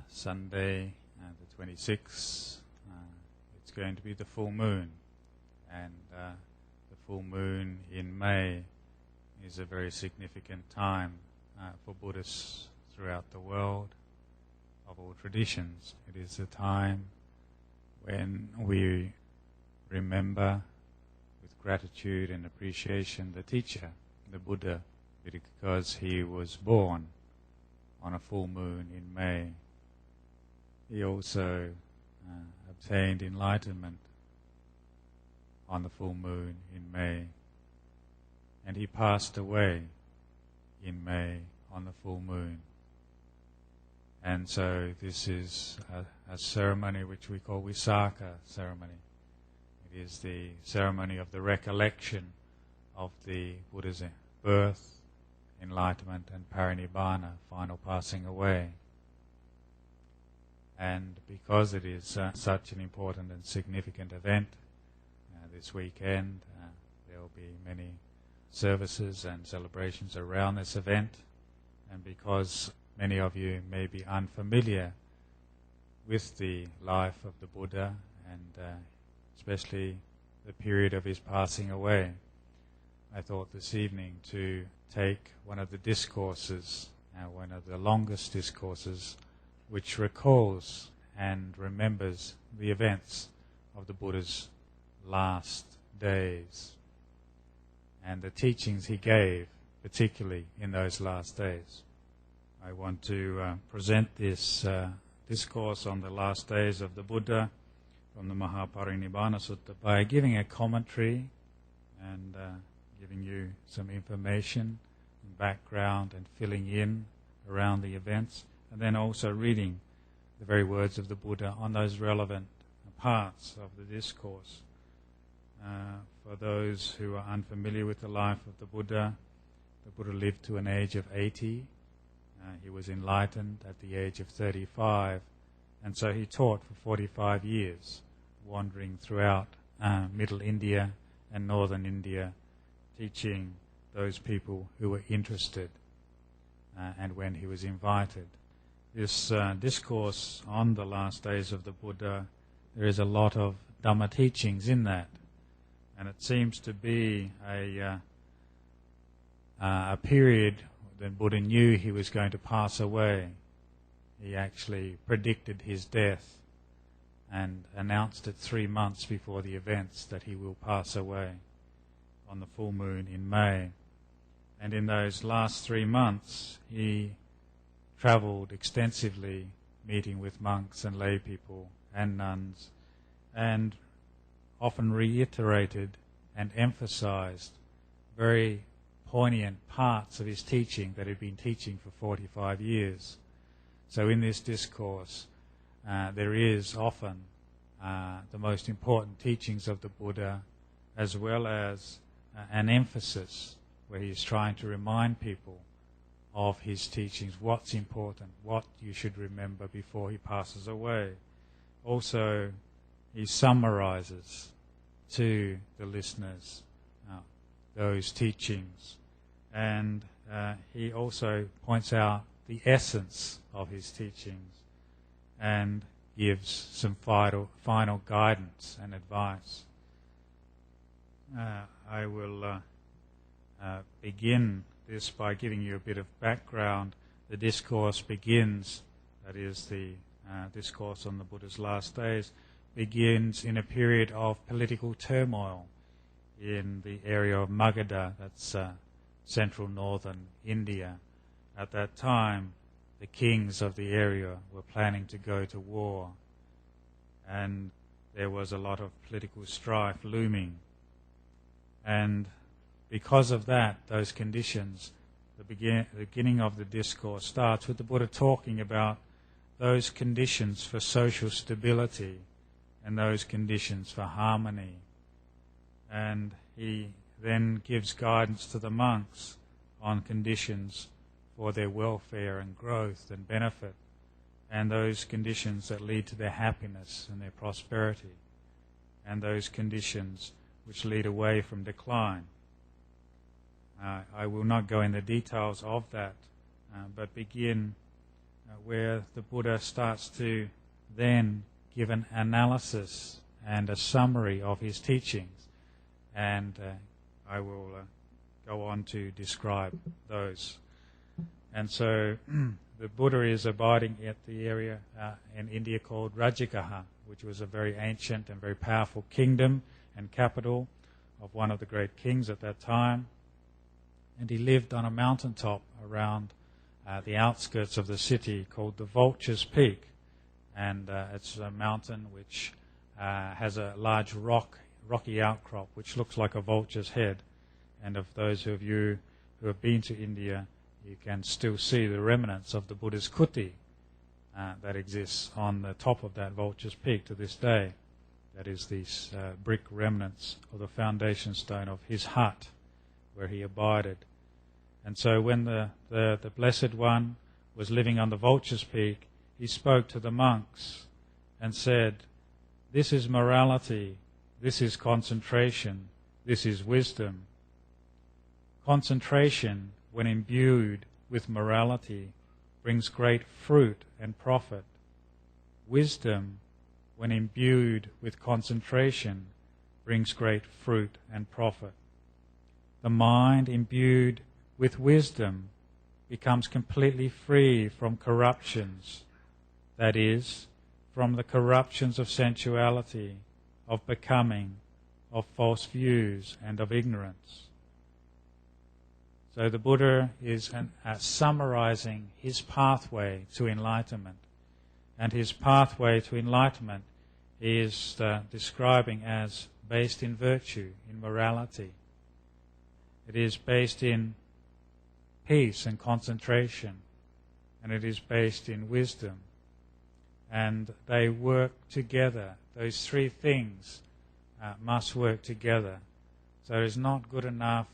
Sunday, the 26th, it's going to be the full moon, and the full moon in May is a very significant time for Buddhists throughout the world of all traditions. It is a time when we remember with gratitude and appreciation the teacher, the Buddha, because he was born on a full moon in May. He also obtained enlightenment on the full moon in May, and he passed away in May on the full moon. And so this is a ceremony which we call Wesak ceremony. It is the ceremony of the recollection of the Buddha's birth, enlightenment and parinibbana, final passing away. And because it is such an important and significant event, this weekend there will be many services and celebrations around this event, and because many of you may be unfamiliar with the life of the Buddha and especially the period of his passing away, I thought this evening to take one of the discourses, one of the longest discourses, which recalls and remembers the events of the Buddha's last days and the teachings he gave, particularly in those last days. I want to present this discourse on the last days of the Buddha from the Mahaparinibbana Sutta by giving a commentary and giving you some information and background and filling in around the events, and then also reading the very words of the Buddha on those relevant parts of the discourse. For those who are unfamiliar with the life of the Buddha lived to an age of 80. He was enlightened at the age of 35, and so he taught for 45 years, wandering throughout Middle India and Northern India, teaching those people who were interested and when he was invited. This discourse on the last days of the Buddha, there is a lot of Dhamma teachings in that, and it seems to be a period when Buddha knew he was going to pass away. He actually predicted his death and announced it 3 months before the events that he will pass away on the full moon in May. And in those last 3 months he travelled extensively, meeting with monks and lay people and nuns, and often reiterated and emphasized very poignant parts of his teaching that he'd been teaching for 45 years. So in this discourse there is often the most important teachings of the Buddha, as well as an emphasis where he's trying to remind people of his teachings, what's important, what you should remember before he passes away. Also, he summarizes to the listeners those teachings, and he also points out the essence of his teachings and gives some final guidance and advice. I will begin this by giving you a bit of background. The discourse begins, that is the discourse on the Buddha's last days, begins in a period of political turmoil in the area of Magadha, that's central northern India. At that time, the kings of the area were planning to go to war, and there was a lot of political strife looming. And because of that, those conditions, the beginning of the discourse starts with the Buddha talking about those conditions for social stability and those conditions for harmony. And he then gives guidance to the monks on conditions for their welfare and growth and benefit, and those conditions that lead to their happiness and their prosperity, and those conditions which lead away from decline. I will not go in the details of that, but begin where the Buddha starts to then give an analysis and a summary of his teachings, and I will go on to describe those. And so the Buddha is abiding at the area in India called Rajagaha, which was a very ancient and very powerful kingdom and capital of one of the great kings at that time. And he lived on a mountaintop around the outskirts of the city called the Vulture's Peak. And it's a mountain which has a large rocky outcrop which looks like a vulture's head. And of those of you who have been to India, you can still see the remnants of the Buddha's kuti that exists on the top of that Vulture's Peak to this day. That is these brick remnants of the foundation stone of his hut where he abided. And so when the Blessed One was living on the Vulture's Peak, he spoke to the monks and said, "This is morality, this is concentration, this is wisdom. Concentration, when imbued with morality, brings great fruit and profit. Wisdom, when imbued with concentration, brings great fruit and profit. The mind imbued with wisdom becomes completely free from corruptions, that is, from the corruptions of sensuality, of becoming, of false views, and of ignorance." So the Buddha is summarizing his pathway to enlightenment. And his pathway to enlightenment is describing as based in virtue, in morality. It is based in peace and concentration, and it is based in wisdom. And they work together. Those three things must work together. So it is not good enough,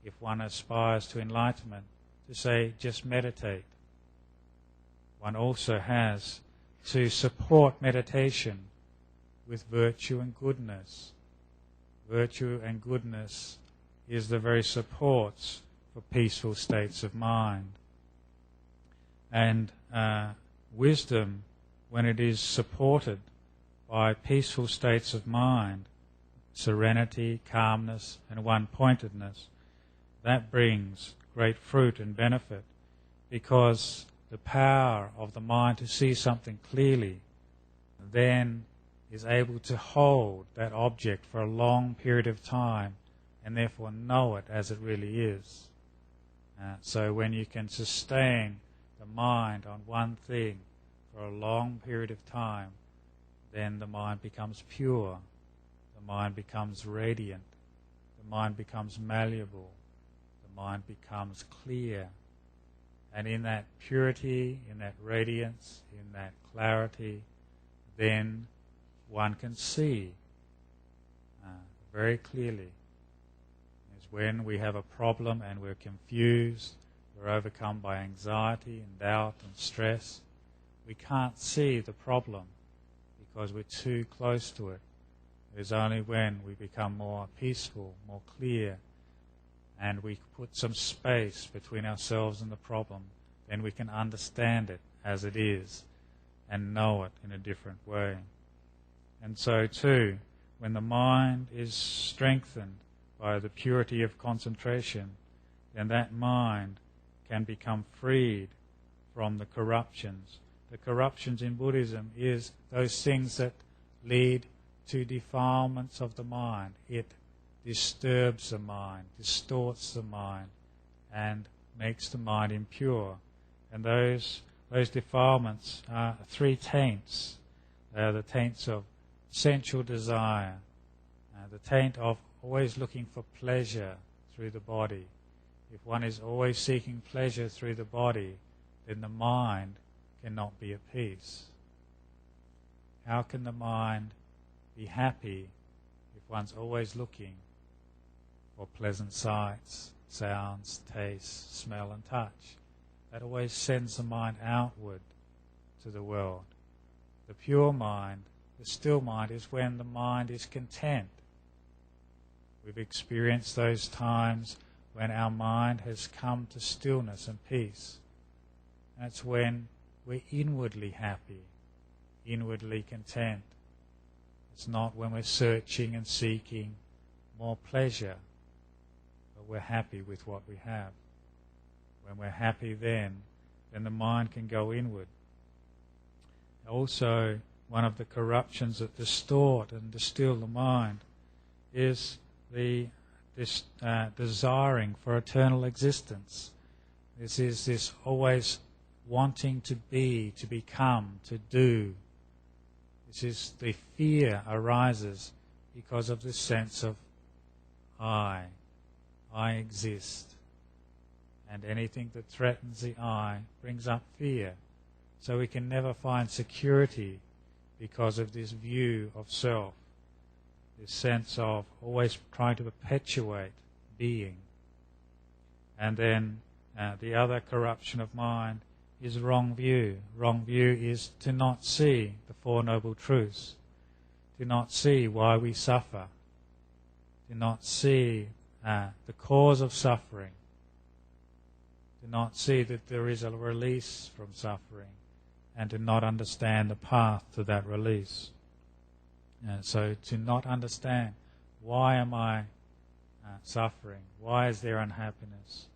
if one aspires to enlightenment, to say, just meditate. One also has to support meditation with virtue and goodness. Virtue and goodness is the very supports for peaceful states of mind. And wisdom, when it is supported by peaceful states of mind, serenity, calmness, and one-pointedness, that brings great fruit and benefit, because the power of the mind to see something clearly then is able to hold that object for a long period of time and therefore know it as it really is. So when you can sustain the mind on one thing for a long period of time, then the mind becomes pure, the mind becomes radiant, the mind becomes malleable, the mind becomes clear. And in that purity, in that radiance, in that clarity, then one can see very clearly. It's when we have a problem and we're confused, we're overcome by anxiety and doubt and stress, we can't see the problem because we're too close to it. It's only when we become more peaceful, more clear, and we put some space between ourselves and the problem, then we can understand it as it is and know it in a different way. And so too, when the mind is strengthened by the purity of concentration, then that mind can become freed from the corruptions. The corruptions in Buddhism is those things that lead to defilements of the mind. It disturbs the mind, distorts the mind, and makes the mind impure. And those defilements are three taints. They are the taints of sensual desire, the taint of always looking for pleasure through the body. If one is always seeking pleasure through the body, then the mind cannot be at peace. How can the mind be happy if one's always looking for pleasant sights, sounds, tastes, smell and touch? That always sends the mind outward to the world. The pure mind, the still mind, is when the mind is content. We've experienced those times when our mind has come to stillness and peace. That's when we're inwardly happy, inwardly content. It's not when we're searching and seeking more pleasure, but we're happy with what we have. When we're happy then the mind can go inward. Also, one of the corruptions that distort and distill the mind is this desiring for eternal existence. This is this always wanting to be, to become, to do. This is the fear arises because of this sense of I exist. And anything that threatens the I brings up fear. So we can never find security because of this view of self, this sense of always trying to perpetuate being. And then the other corruption of mind is wrong view. Wrong view is to not see the Four Noble Truths, to not see why we suffer, to not see the cause of suffering, to not see that there is a release from suffering, and to not understand the path to that release. So to not understand, why am I suffering? Why is there unhappiness?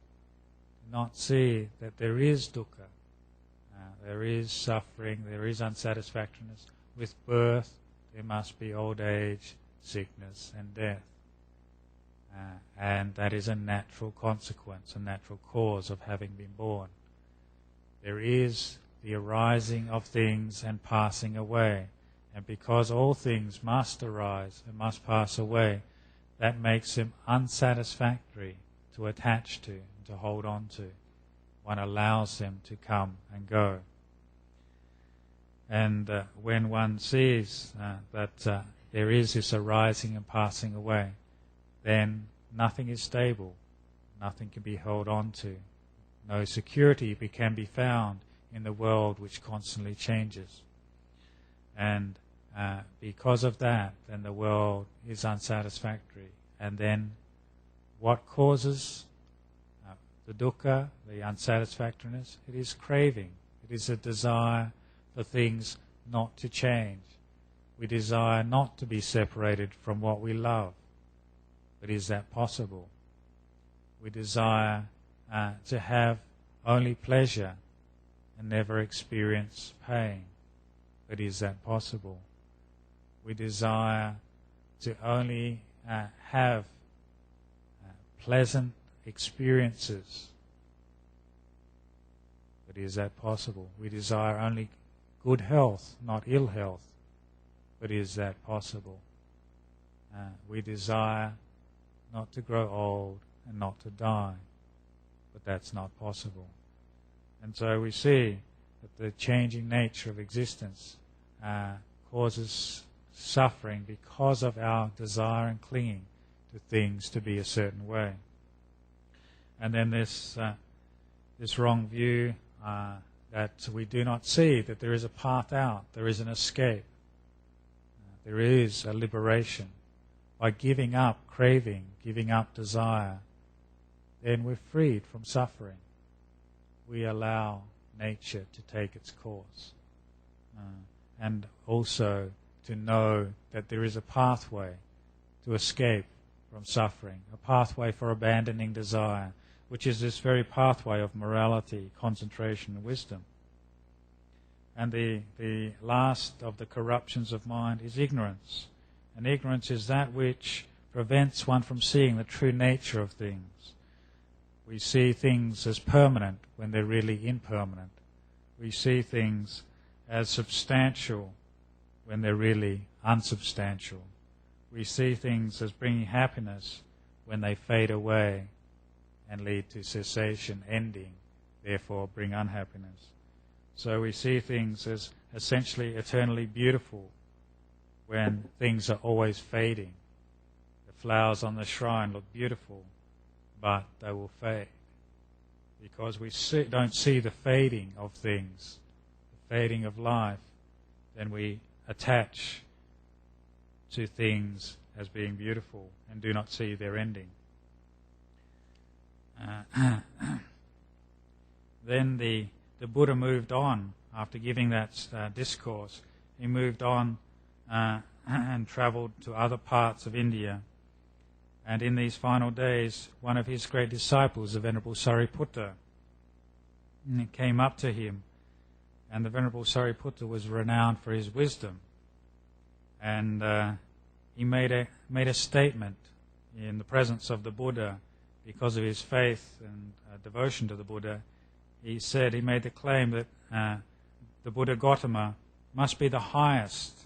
To not see that there is dukkha, there is suffering, there is unsatisfactoriness. With birth, there must be old age, sickness, and death. And that is a natural consequence, a natural cause of having been born. There is the arising of things and passing away. And because all things must arise and must pass away, that makes them unsatisfactory to attach to, to hold on to. One allows them to come and go. And when one sees that there is this arising and passing away, then nothing is stable, nothing can be held on to. No security can be found in the world which constantly changes. And because of that, then the world is unsatisfactory. And then what causes the dukkha, the unsatisfactoriness? It is craving. It is a desire for things not to change. We desire not to be separated from what we love. But is that possible? We desire to have only pleasure and never experience pain. But is that possible? We desire to only have pleasant experiences. But is that possible? We desire only good health, not ill health. But is that possible? We desire not to grow old and not to die. But that's not possible. And so we see that the changing nature of existence causes suffering because of our desire and clinging to things to be a certain way. And then this wrong view that we do not see that there is a path out, there is an escape, there is a liberation. By giving up craving, giving up desire, then we're freed from suffering. We allow nature to take its course. And also to know that there is a pathway to escape from suffering, a pathway for abandoning desire, which is this very pathway of morality, concentration, and wisdom. And the last of the corruptions of mind is ignorance. And ignorance is that which prevents one from seeing the true nature of things. We see things as permanent when they're really impermanent. We see things as substantial when they're really unsubstantial. We see things as bringing happiness when they fade away and lead to cessation, ending, therefore bring unhappiness. So we see things as essentially eternally beautiful when things are always fading. The flowers on the shrine look beautiful, but they will fade. Because we don't see the fading of things, the fading of life, then we attach to things as being beautiful and do not see their ending. Then the the Buddha moved on after giving that discourse. He moved on and travelled to other parts of India. And in these final days, one of his great disciples, the Venerable Sariputta, came up to him. And the Venerable Sariputta was renowned for his wisdom. And he made a statement in the presence of the Buddha because of his faith and devotion to the Buddha. He made the claim that the Buddha Gautama must be the highest,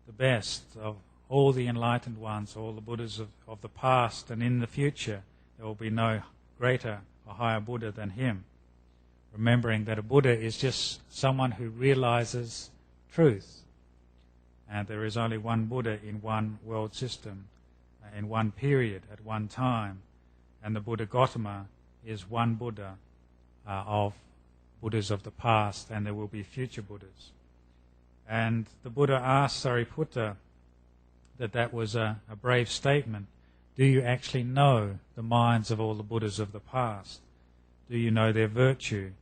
the best of all the enlightened ones, all the Buddhas of the past, and in the future there will be no greater or higher Buddha than him. Remembering that a Buddha is just someone who realizes truth. And there is only one Buddha in one world system, in one period, at one time. And the Buddha Gautama is one Buddha of Buddhas of the past, and there will be future Buddhas. And the Buddha asked Sariputta that was a brave statement. Do you actually know the minds of all the Buddhas of the past? Do you know their virtue?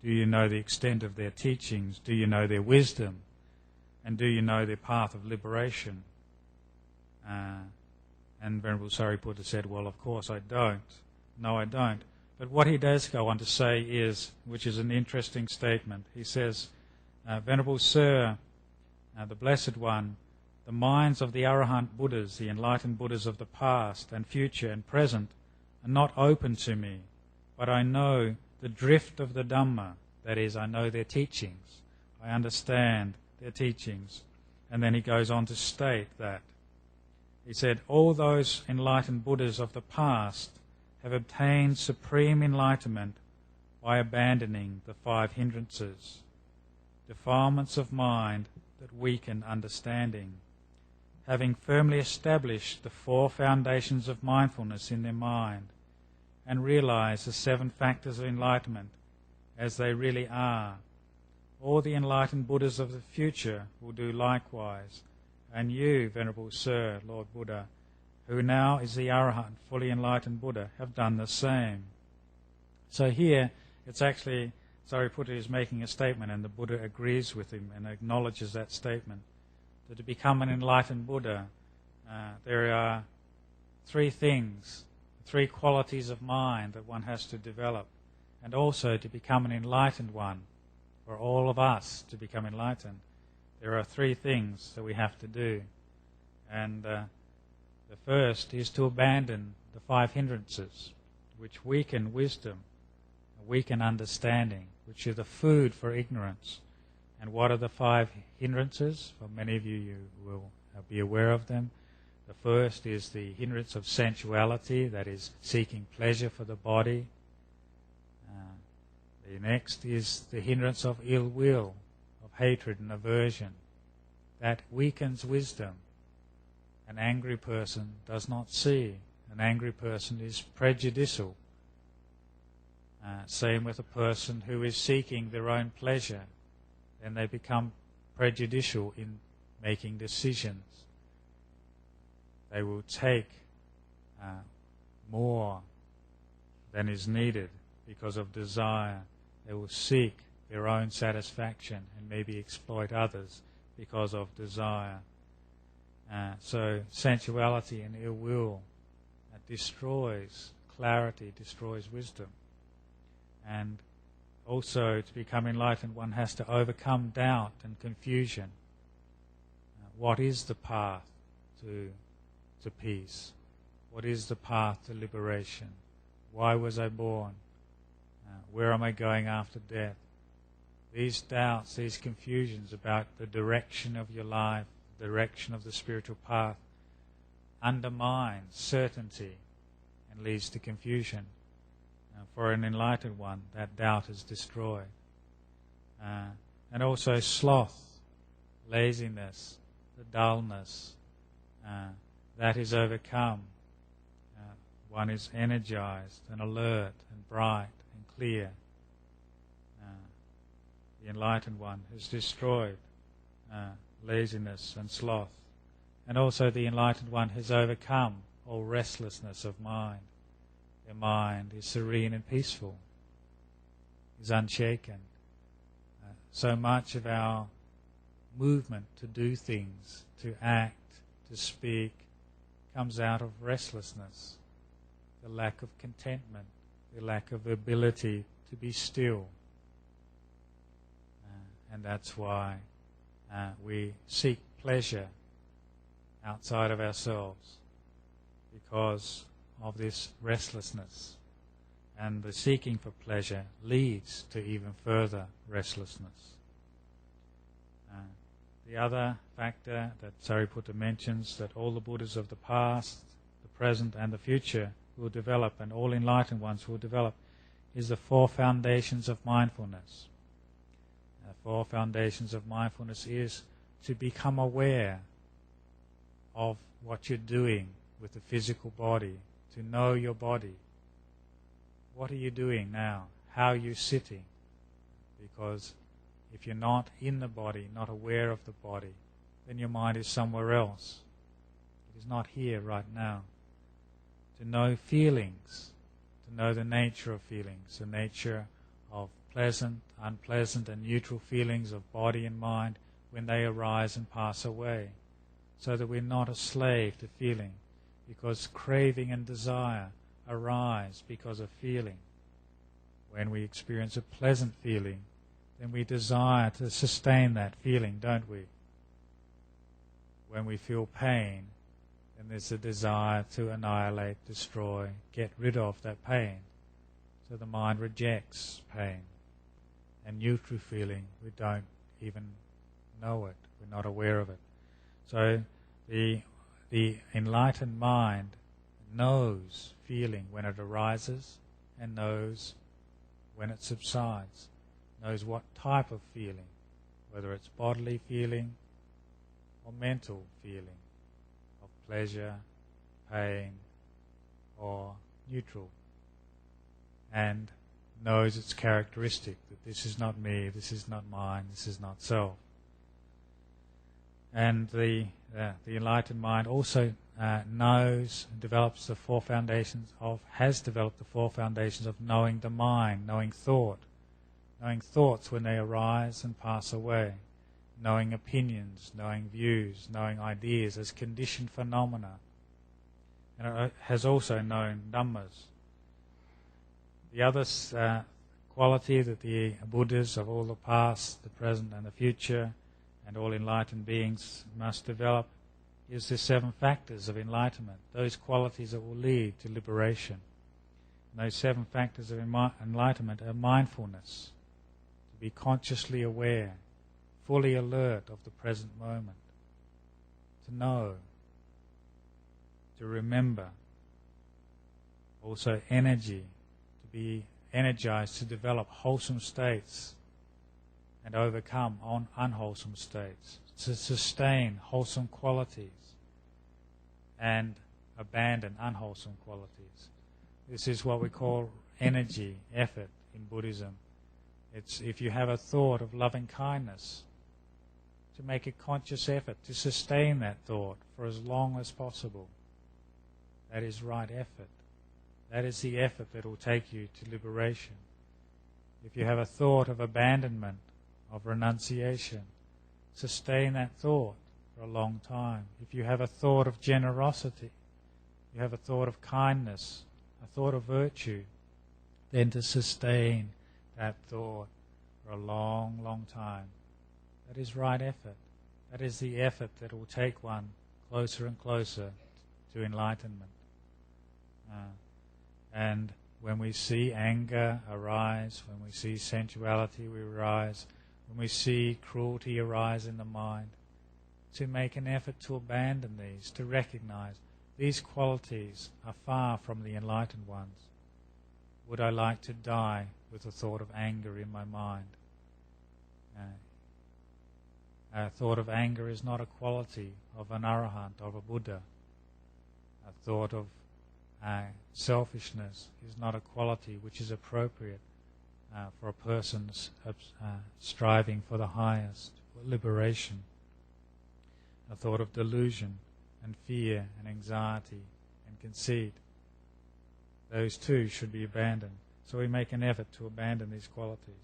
Do you know the extent of their teachings? Do you know their wisdom? And do you know their path of liberation? And Venerable Sariputta said, well, of course I don't. No, I don't. But what he does go on to say is, which is an interesting statement, he says, Venerable Sir, the Blessed One, the minds of the Arahant Buddhas, the enlightened Buddhas of the past and future and present, are not open to me, but I know the drift of the Dhamma, that is, I know their teachings, I understand their teachings. And then he goes on to state that. He said, all those enlightened Buddhas of the past have obtained supreme enlightenment by abandoning the 5 hindrances, defilements of mind that weaken understanding, having firmly established the 4 foundations of mindfulness in their mind, and realize the 7 factors of enlightenment as they really are. All the enlightened Buddhas of the future will do likewise, and you, Venerable Sir, Lord Buddha, who now is the Arahant, fully enlightened Buddha, have done the same. So here, it's actually, Sariputta is making a statement, and the Buddha agrees with him and acknowledges that statement. That to become an enlightened Buddha, there are 3 things, 3 qualities of mind that one has to develop. And also to become an enlightened one, for all of us to become enlightened, there are 3 things that we have to do. And the first is to abandon the 5 hindrances, which weaken wisdom, weaken understanding, which are the food for ignorance. And what are the 5 hindrances? For many of you will be aware of them. The first is the hindrance of sensuality, that is seeking pleasure for the body. The next is the hindrance of ill will, of hatred and aversion. That weakens wisdom. An angry person does not see. An angry person is prejudicial. Same with a person who is seeking their own pleasure. Then they become prejudicial in making decisions. They will take more than is needed because of desire. They will seek their own satisfaction and maybe exploit others because of desire. So sensuality and ill will destroys clarity, destroys wisdom. And also, to become enlightened, one has to overcome doubt and confusion. What is the path to peace? What is the path to liberation? Why was I born? Where am I going after death? These doubts, these confusions about the direction of your life, the direction of the spiritual path, undermines certainty and leads to confusion. For an enlightened one, that doubt is destroyed. And also sloth, laziness, the dullness, that is overcome. One is energized and alert and bright and clear. The enlightened one has destroyed laziness and sloth. And also the enlightened one has overcome all restlessness of mind. Their mind is serene and peaceful, is unshaken. so much of our movement to do things, to act, to speak, comes out of restlessness, the lack of contentment, the lack of ability to be still. And that's why we seek pleasure outside of ourselves, because of this restlessness. And the seeking for pleasure leads to even further restlessness. The other factor that Sariputta mentions, that all the Buddhas of the past, the present and the future will develop, and all enlightened ones will develop, is the 4 foundations of mindfulness. The 4 foundations of mindfulness is to become aware of what you're doing with the physical body, to know your body. What are you doing now? How are you sitting? Because if you're not in the body, not aware of the body, then your mind is somewhere else. It is not here right now. To know feelings, to know the nature of feelings, the nature of pleasant, unpleasant and neutral feelings of body and mind when they arise and pass away, so that we're not a slave to feeling, because craving and desire arise because of feeling. When we experience a pleasant feeling, then we desire to sustain that feeling, don't we? When we feel pain, then there's a desire to annihilate, destroy, get rid of that pain. So the mind rejects pain. And neutral feeling, we don't even know it, we're not aware of it. So the enlightened mind knows feeling when it arises and knows when it subsides, knows what type of feeling, whether it's bodily feeling or mental feeling, of pleasure, pain, or neutral, and knows its characteristic, that this is not me, this is not mine, this is not self. And the enlightened mind also knows, develops the 4 foundations of, has developed the 4 foundations of knowing the mind, knowing thoughts when they arise and pass away, knowing opinions, knowing views, knowing ideas as conditioned phenomena, and it has also known Dhammas. The other quality that the Buddhas of all the past, the present and the future, and all enlightened beings must develop is the 7 factors of enlightenment, those qualities that will lead to liberation. And those 7 factors of enlightenment are mindfulness, to be consciously aware, fully alert of the present moment, to know, to remember. Also energy, to be energized to develop wholesome states and overcome unwholesome states, to sustain wholesome qualities and abandon unwholesome qualities. This is what we call energy, effort in Buddhism. It's if you have a thought of loving kindness, to make a conscious effort to sustain that thought for as long as possible. That is right effort. That is the effort that will take you to liberation. If you have a thought of abandonment, of renunciation, sustain that thought for a long time. If you have a thought of generosity, you have a thought of kindness, a thought of virtue, then to sustain that thought for a long, long time. That is right effort. That is the effort that will take one closer and closer to enlightenment. And when we see anger arise, when we see sensuality arise, when we see cruelty arise in the mind, to make an effort to abandon these, to recognize these qualities are far from the enlightened ones. Would I like to die with the thought of anger in my mind? A thought of anger is not a quality of an arahant, of a Buddha. A thought of selfishness is not a quality which is appropriate for a person's striving for the highest, for liberation. A thought of delusion and fear and anxiety and conceit, those too should be abandoned. So we make an effort to abandon these qualities.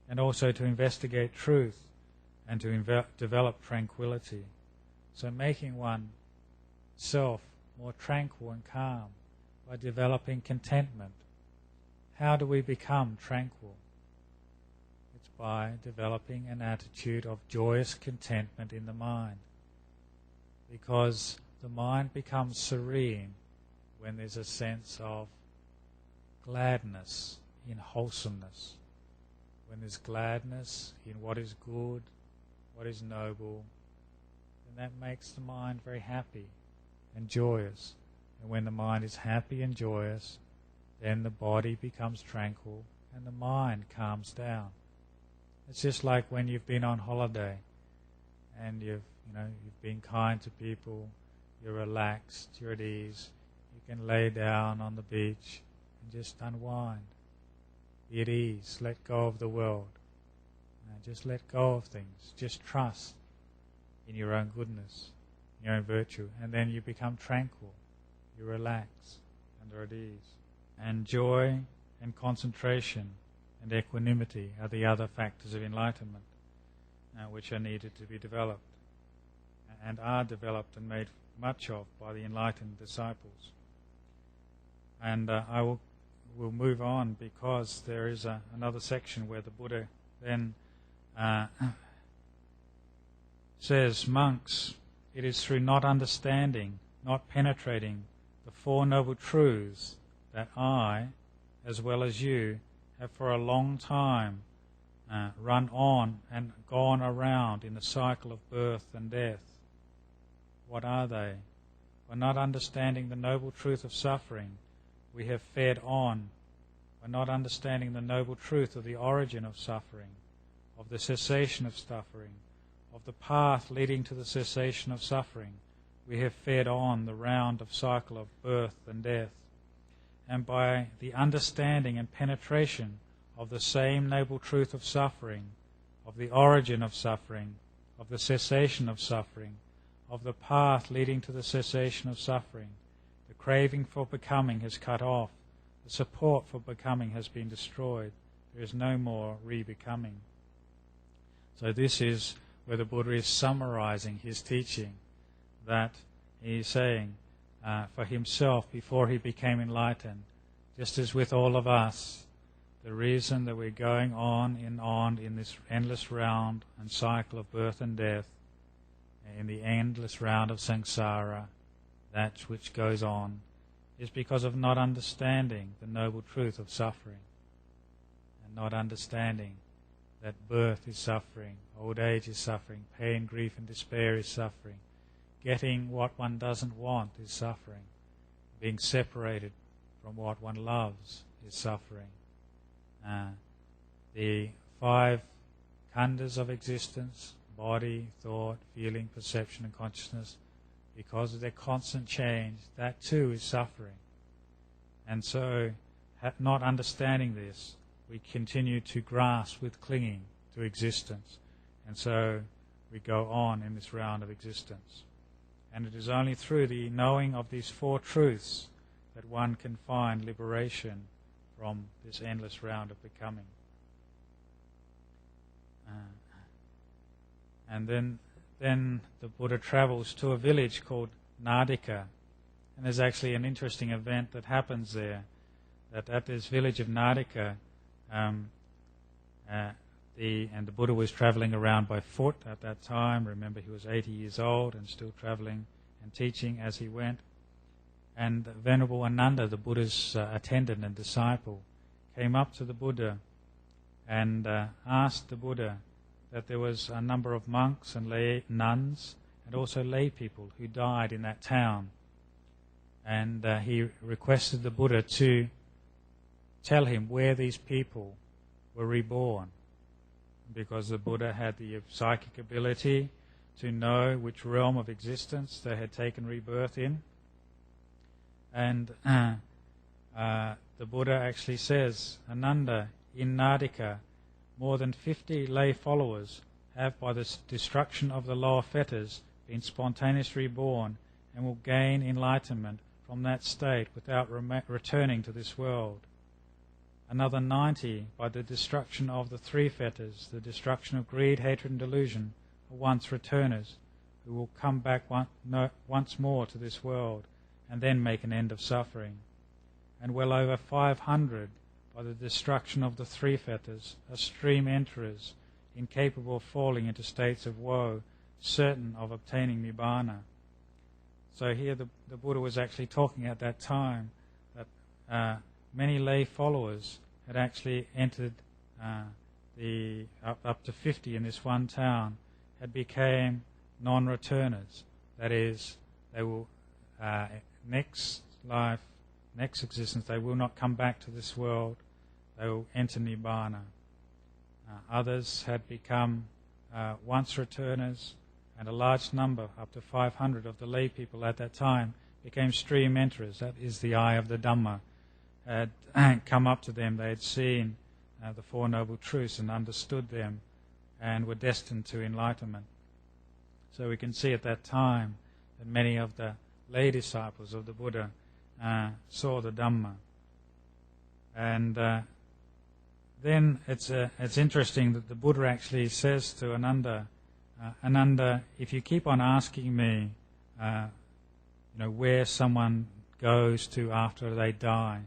and also to investigate truth and to develop tranquility. So making oneself more tranquil and calm by developing contentment. How do we become tranquil? It's by developing an attitude of joyous contentment in the mind, because the mind becomes serene when there's a sense of gladness in wholesomeness, when there's gladness in what is good, what is noble, then that makes the mind very happy and joyous. And when the mind is happy and joyous, then the body becomes tranquil and the mind calms down. It's just like when you've been on holiday and you've been kind to people, you're relaxed, you're at ease, you can lay down on the beach and just unwind. Be at ease, let go of the world. Just let go of things. Just trust in your own goodness, your own virtue, and then you become tranquil. You relax and are at ease. And joy and concentration and equanimity are the other factors of enlightenment, which are needed to be developed and are developed and made much of by the enlightened disciples. And we'll move on, because there is another section where the Buddha then says, monks, it is through not understanding, not penetrating the Four Noble Truths that I, as well as you, have for a long time run on and gone around in the cycle of birth and death. What are they? By not understanding the noble truth of suffering, we have fared on. By not understanding the noble truth of the origin of suffering, of the cessation of suffering, of the path leading to the cessation of suffering, we have fared on the round of cycle of birth and death. And by the understanding and penetration of the same noble truth of suffering, of the origin of suffering, of the cessation of suffering, of the path leading to the cessation of suffering, the craving for becoming has cut off, the support for becoming has been destroyed, there is no more re-becoming. So this is where the Buddha is summarizing his teaching, that he is saying for himself before he became enlightened, just as with all of us, the reason that we're going on in this endless round and cycle of birth and death, in the endless round of samsara, that which goes on, is because of not understanding the noble truth of suffering, and not understanding that birth is suffering, old age is suffering, pain, grief and despair is suffering, getting what one doesn't want is suffering, being separated from what one loves is suffering. The 5 khandhas of existence, body, thought, feeling, perception and consciousness, because of their constant change, that too is suffering. And so, not understanding this, we continue to grasp with clinging to existence. And so we go on in this round of existence. And it is only through the knowing of these 4 truths that one can find liberation from this endless round of becoming. And then the Buddha travels to a village called Nadika. And there's actually an interesting event that happens there, that at this village of Nadika, the Buddha was traveling around by foot at that time. Remember, he was 80 years old and still traveling and teaching as he went. And Venerable Ananda, the Buddha's attendant and disciple, came up to the Buddha and asked the Buddha that there was a number of monks and lay nuns and also lay people who died in that town. And he requested the Buddha to tell him where these people were reborn, because the Buddha had the psychic ability to know which realm of existence they had taken rebirth in. And the Buddha actually says, Ananda, in Nadika, more than 50 lay followers have by the destruction of the lower fetters been spontaneously reborn and will gain enlightenment from that state without returning to this world. another 90 by the destruction of the three fetters, the destruction of greed, hatred and delusion, are once returners who will come back once more to this world and then make an end of suffering. And well over 500 by the destruction of the three fetters are stream enterers, incapable of falling into states of woe, certain of obtaining nibbana. So here the Buddha was actually talking at that time that many lay followers had actually entered up to 50 in this one town, had became non-returners. That is, they will next life, next existence, they will not come back to this world. They will enter nibbana. Others had become once returners, and a large number, up to 500 of the lay people at that time, became stream enterers. That is, the eye of the Dhamma had come up to them. They had seen the Four Noble Truths and understood them and were destined to enlightenment. So we can see at that time that many of the lay disciples of the Buddha saw the Dhamma. And then it's interesting that the Buddha actually says to Ananda, Ananda, if you keep on asking me, where someone goes to after they die,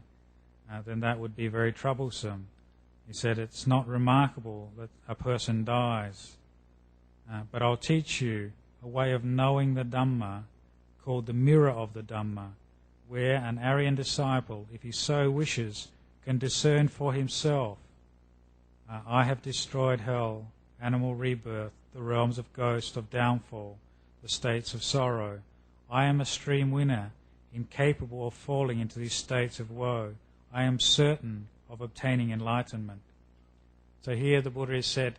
then that would be very troublesome. He said, it's not remarkable that a person dies, but I'll teach you a way of knowing the Dhamma called the mirror of the Dhamma, where an Aryan disciple, if he so wishes, can discern for himself. I have destroyed hell, animal rebirth, the realms of ghosts, of downfall, the states of sorrow. I am a stream winner, incapable of falling into these states of woe. I am certain of obtaining enlightenment. So here the Buddha has said,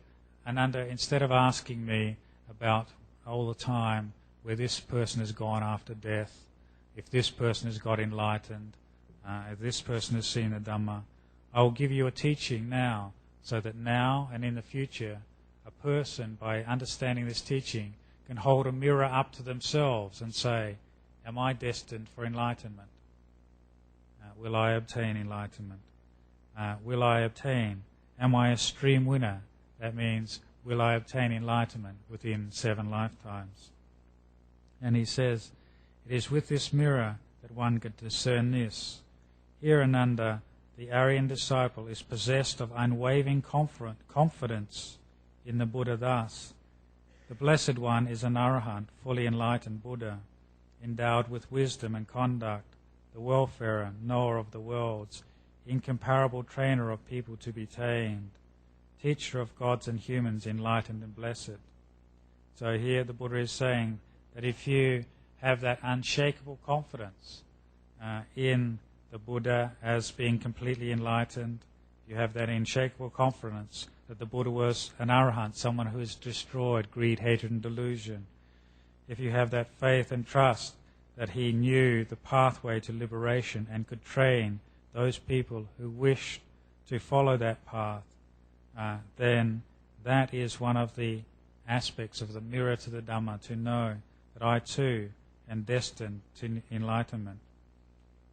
Ananda, instead of asking me about all the time where this person has gone after death, if this person has got enlightened, if this person has seen the Dhamma, I will give you a teaching now, so that now and in the future, a person, by understanding this teaching, can hold a mirror up to themselves and say, am I destined for enlightenment? Will I obtain enlightenment? Will I obtain? Am I a stream winner? That means, will I obtain enlightenment within 7 lifetimes? And he says, it is with this mirror that one can discern this. Here, Ananda, the Aryan disciple, is possessed of unwavering confidence in the Buddha thus. The Blessed One is an Arahant, fully enlightened Buddha, endowed with wisdom and conduct, the welfarer, knower of the worlds, incomparable trainer of people to be tamed, teacher of gods and humans, enlightened and blessed. So here the Buddha is saying that if you have that unshakable confidence in the Buddha as being completely enlightened, you have that unshakable confidence that the Buddha was an Arahant, someone who has destroyed greed, hatred and delusion. If you have that faith and trust that he knew the pathway to liberation and could train those people who wished to follow that path, then that is one of the aspects of the mirror to the Dhamma, to know that I too am destined to enlightenment.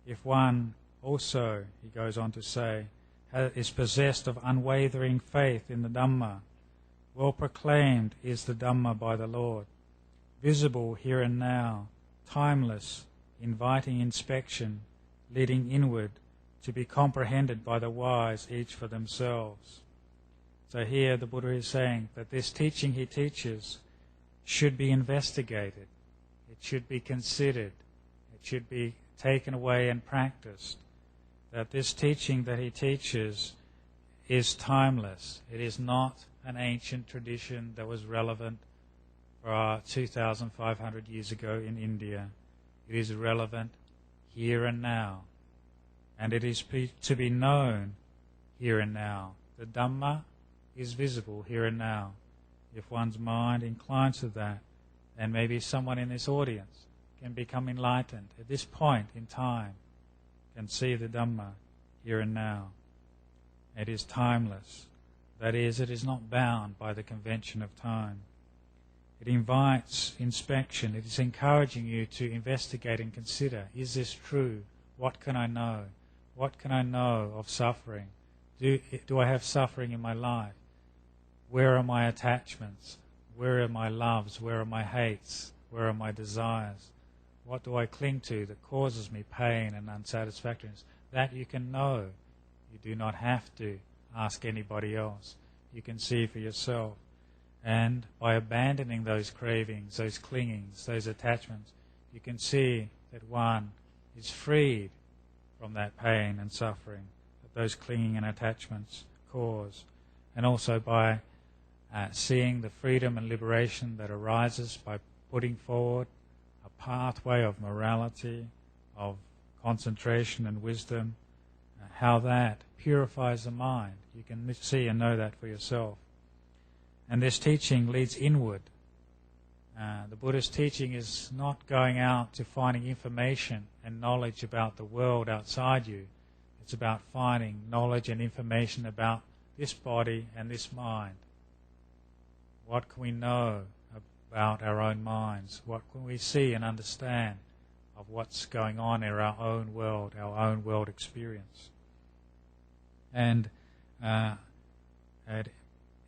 If one also, he goes on to say, is possessed of unwavering faith in the Dhamma, well proclaimed is the Dhamma by the Lord, visible here and now, timeless, inviting inspection, leading inward, to be comprehended by the wise each for themselves. So here the Buddha is saying that this teaching he teaches should be investigated, it should be considered, it should be taken away and practiced, that this teaching that he teaches is timeless. It is not an ancient tradition that was relevant for 2,500 years ago in India. It is relevant here and now, and it is to be known here and now. The Dhamma is visible here and now. If one's mind inclines to that, then maybe someone in this audience can become enlightened at this point in time, can see the Dhamma here and now. It is timeless. That is, it is not bound by the convention of time. It invites inspection. It is encouraging you to investigate and consider, is this true? What can I know? What can I know of suffering? Do I have suffering in my life? Where are my attachments? Where are my loves? Where are my hates? Where are my desires? What do I cling to that causes me pain and unsatisfactoriness? That you can know. You do not have to ask anybody else. You can see for yourself. And by abandoning those cravings, those clingings, those attachments, you can see that one is freed from that pain and suffering that those clinging and attachments cause. And also by seeing the freedom and liberation that arises by putting forward a pathway of morality, of concentration and wisdom, how that purifies the mind. You can see and know that for yourself. And this teaching leads inward. The Buddhist teaching is not going out to finding information and knowledge about the world outside you. It's about finding knowledge and information about this body and this mind. What can we know about our own minds? What can we see and understand of what's going on in our own world experience? And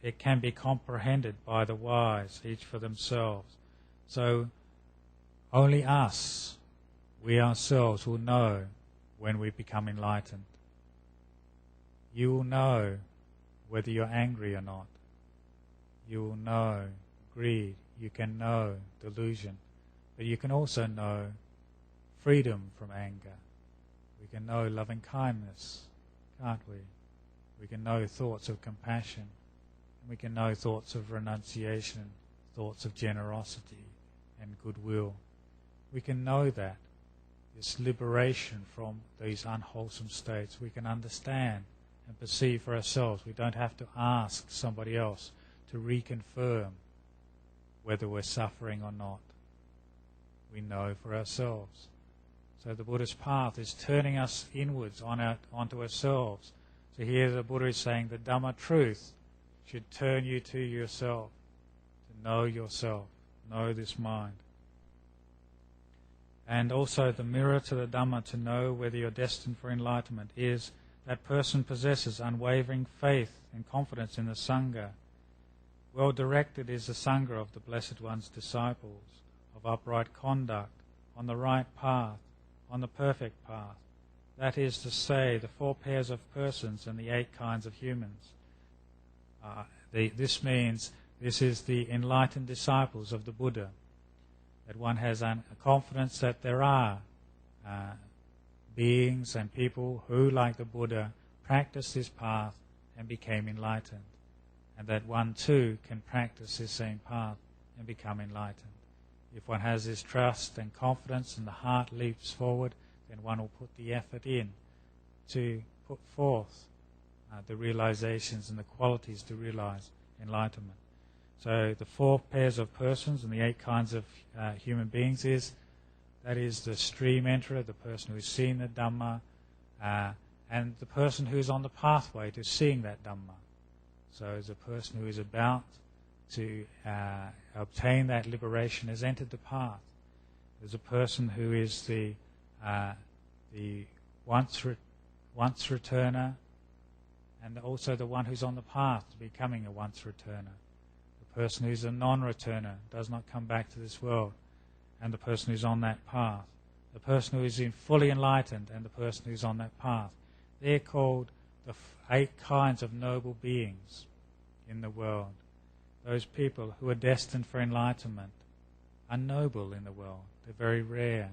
it can be comprehended by the wise, each for themselves. So only us, we ourselves, will know when we become enlightened. You will know whether you're angry or not. You will know greed. You can know delusion. But you can also know freedom from anger. We can know loving kindness, can't we? We can know thoughts of compassion. We can know thoughts of renunciation, thoughts of generosity and goodwill. We can know that. This liberation from these unwholesome states, we can understand and perceive for ourselves. We don't have to ask somebody else to reconfirm whether we're suffering or not. We know for ourselves. So the Buddhist path is turning us inwards onto ourselves. So here the Buddha is saying the Dhamma truth should turn you to yourself, to know yourself, know this mind. And also the mirror to the Dhamma to know whether you're destined for enlightenment is that person possesses unwavering faith and confidence in the Sangha. Well directed is the Sangha of the Blessed One's disciples, of upright conduct, on the right path, on the perfect path. That is to say, the 4 pairs of persons and the 8 kinds of humans. This means this is the enlightened disciples of the Buddha, that one has a confidence that there are beings and people who, like the Buddha, practiced this path and became enlightened, and that one too can practice this same path and become enlightened. If one has this trust and confidence and the heart leaps forward, then one will put the effort in to put forth the realizations and the qualities to realize enlightenment. So the 4 pairs of persons and the 8 kinds of human beings that is the stream enterer, the person who's seen the Dhamma, and the person who's on the pathway to seeing that Dhamma. So as a person who is about to obtain that liberation has entered the path. There's a person who is the once returner, and also the one who's on the path to becoming a once returner. The person who's a non-returner, does not come back to this world, and the person who's on that path. The person who is fully enlightened and the person who's on that path. They're called the 8 kinds of noble beings in the world. Those people who are destined for enlightenment are noble in the world. They're very rare.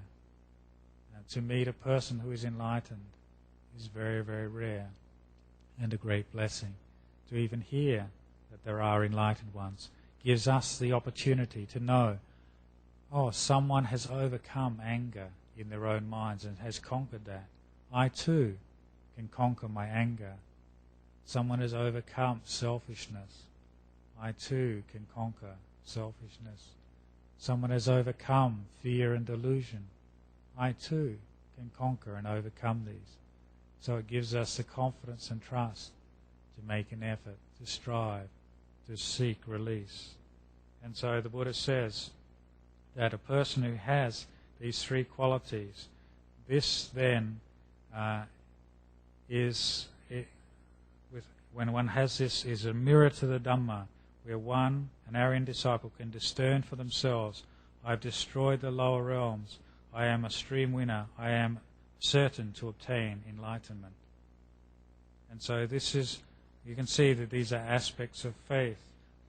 And to meet a person who is enlightened is very, very rare and a great blessing. To even hear that there are enlightened ones gives us the opportunity to know, someone has overcome anger in their own minds and has conquered that. I too can conquer my anger. Someone has overcome selfishness. I too can conquer selfishness. Someone has overcome fear and delusion. I too can conquer and overcome these. So it gives us the confidence and trust to make an effort, to strive, to seek release. And so the Buddha says that a person who has these 3 qualities, this then when one has this, is a mirror to the Dhamma, where one, an arrogant disciple, can discern for themselves, I have destroyed the lower realms, I am a stream winner, I am certain to obtain enlightenment. And so this is, you can see that these are aspects of faith.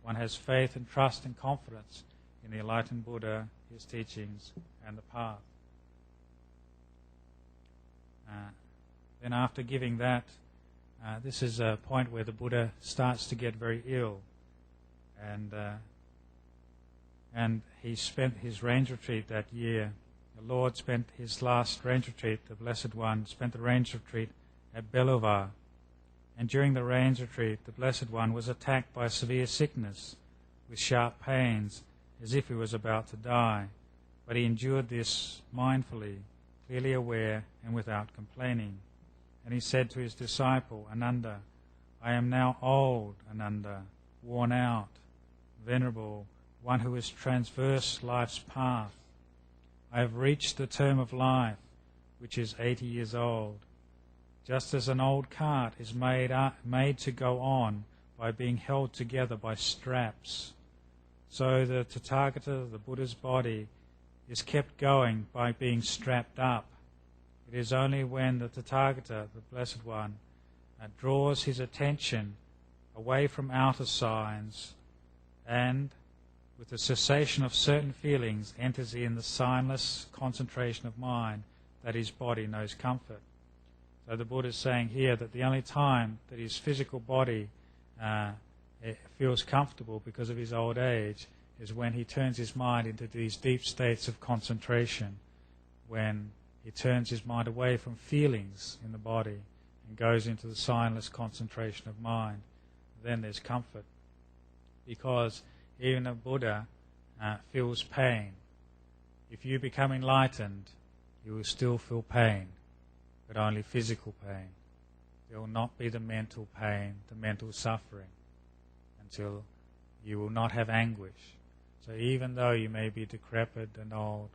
One has faith and trust and confidence in the enlightened Buddha, his teachings, and the path. Then after giving that, this is a point where the Buddha starts to get very ill, and he spent his range retreat that year. The Lord spent his last range retreat, the Blessed One spent the range retreat at Beluvar, and during the range retreat the Blessed One was attacked by severe sickness with sharp pains as if he was about to die, but he endured this mindfully, clearly aware and without complaining. And he said to his disciple, Ananda, I am now old, Ananda, worn out, venerable, one who has traversed life's path. I have reached the term of life, which is 80 years old. Just as an old cart is made to go on by being held together by straps, so the Tathagata, the Buddha's body, is kept going by being strapped up. It is only when the Tathagata, the Blessed One, draws his attention away from outer signs and, with the cessation of certain feelings, enters in the signless concentration of mind that his body knows comfort. So the Buddha is saying here that the only time that his physical body feels comfortable because of his old age is when he turns his mind into these deep states of concentration, when he turns his mind away from feelings in the body and goes into the signless concentration of mind. Then there's comfort, because even a Buddha feels pain. If you become enlightened, you will still feel pain, but only physical pain. There will not be the mental pain, the mental suffering, until you will not have anguish. So even though you may be decrepit and old,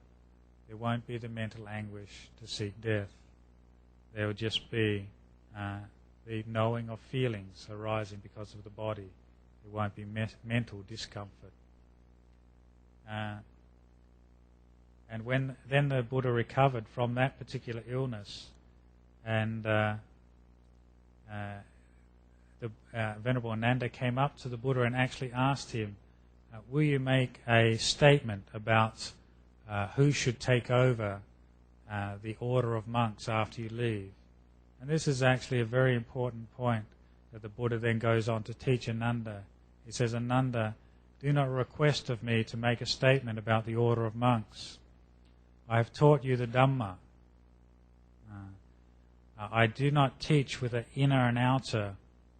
there won't be the mental anguish to seek death. There will just be the knowing of feelings arising because of the body. There won't be mental discomfort. And when then the Buddha recovered from that particular illness, and the Venerable Ananda came up to the Buddha and actually asked him, will you make a statement about who should take over the order of monks after you leave? And this is actually a very important point that the Buddha then goes on to teach Ananda. He says, Ananda, do not request of me to make a statement about the order of monks. I have taught you the Dhamma. I do not teach with an inner and outer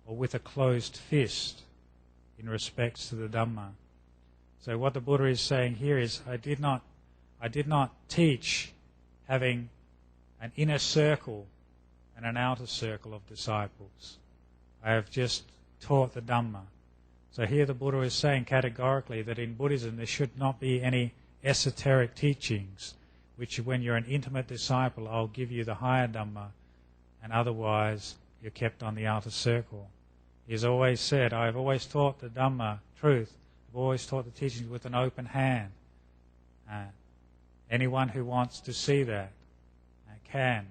or with a closed fist in respects to the Dhamma. So what the Buddha is saying here is, I did not teach having an inner circle and an outer circle of disciples. I have just taught the Dhamma. So here the Buddha is saying categorically that in Buddhism there should not be any esoteric teachings, which when you're an intimate disciple, I'll give you the higher Dhamma, and otherwise you're kept on the outer circle. He's always said, I've always taught the Dhamma, truth. I've always taught the teachings with an open hand. Anyone who wants to see that can.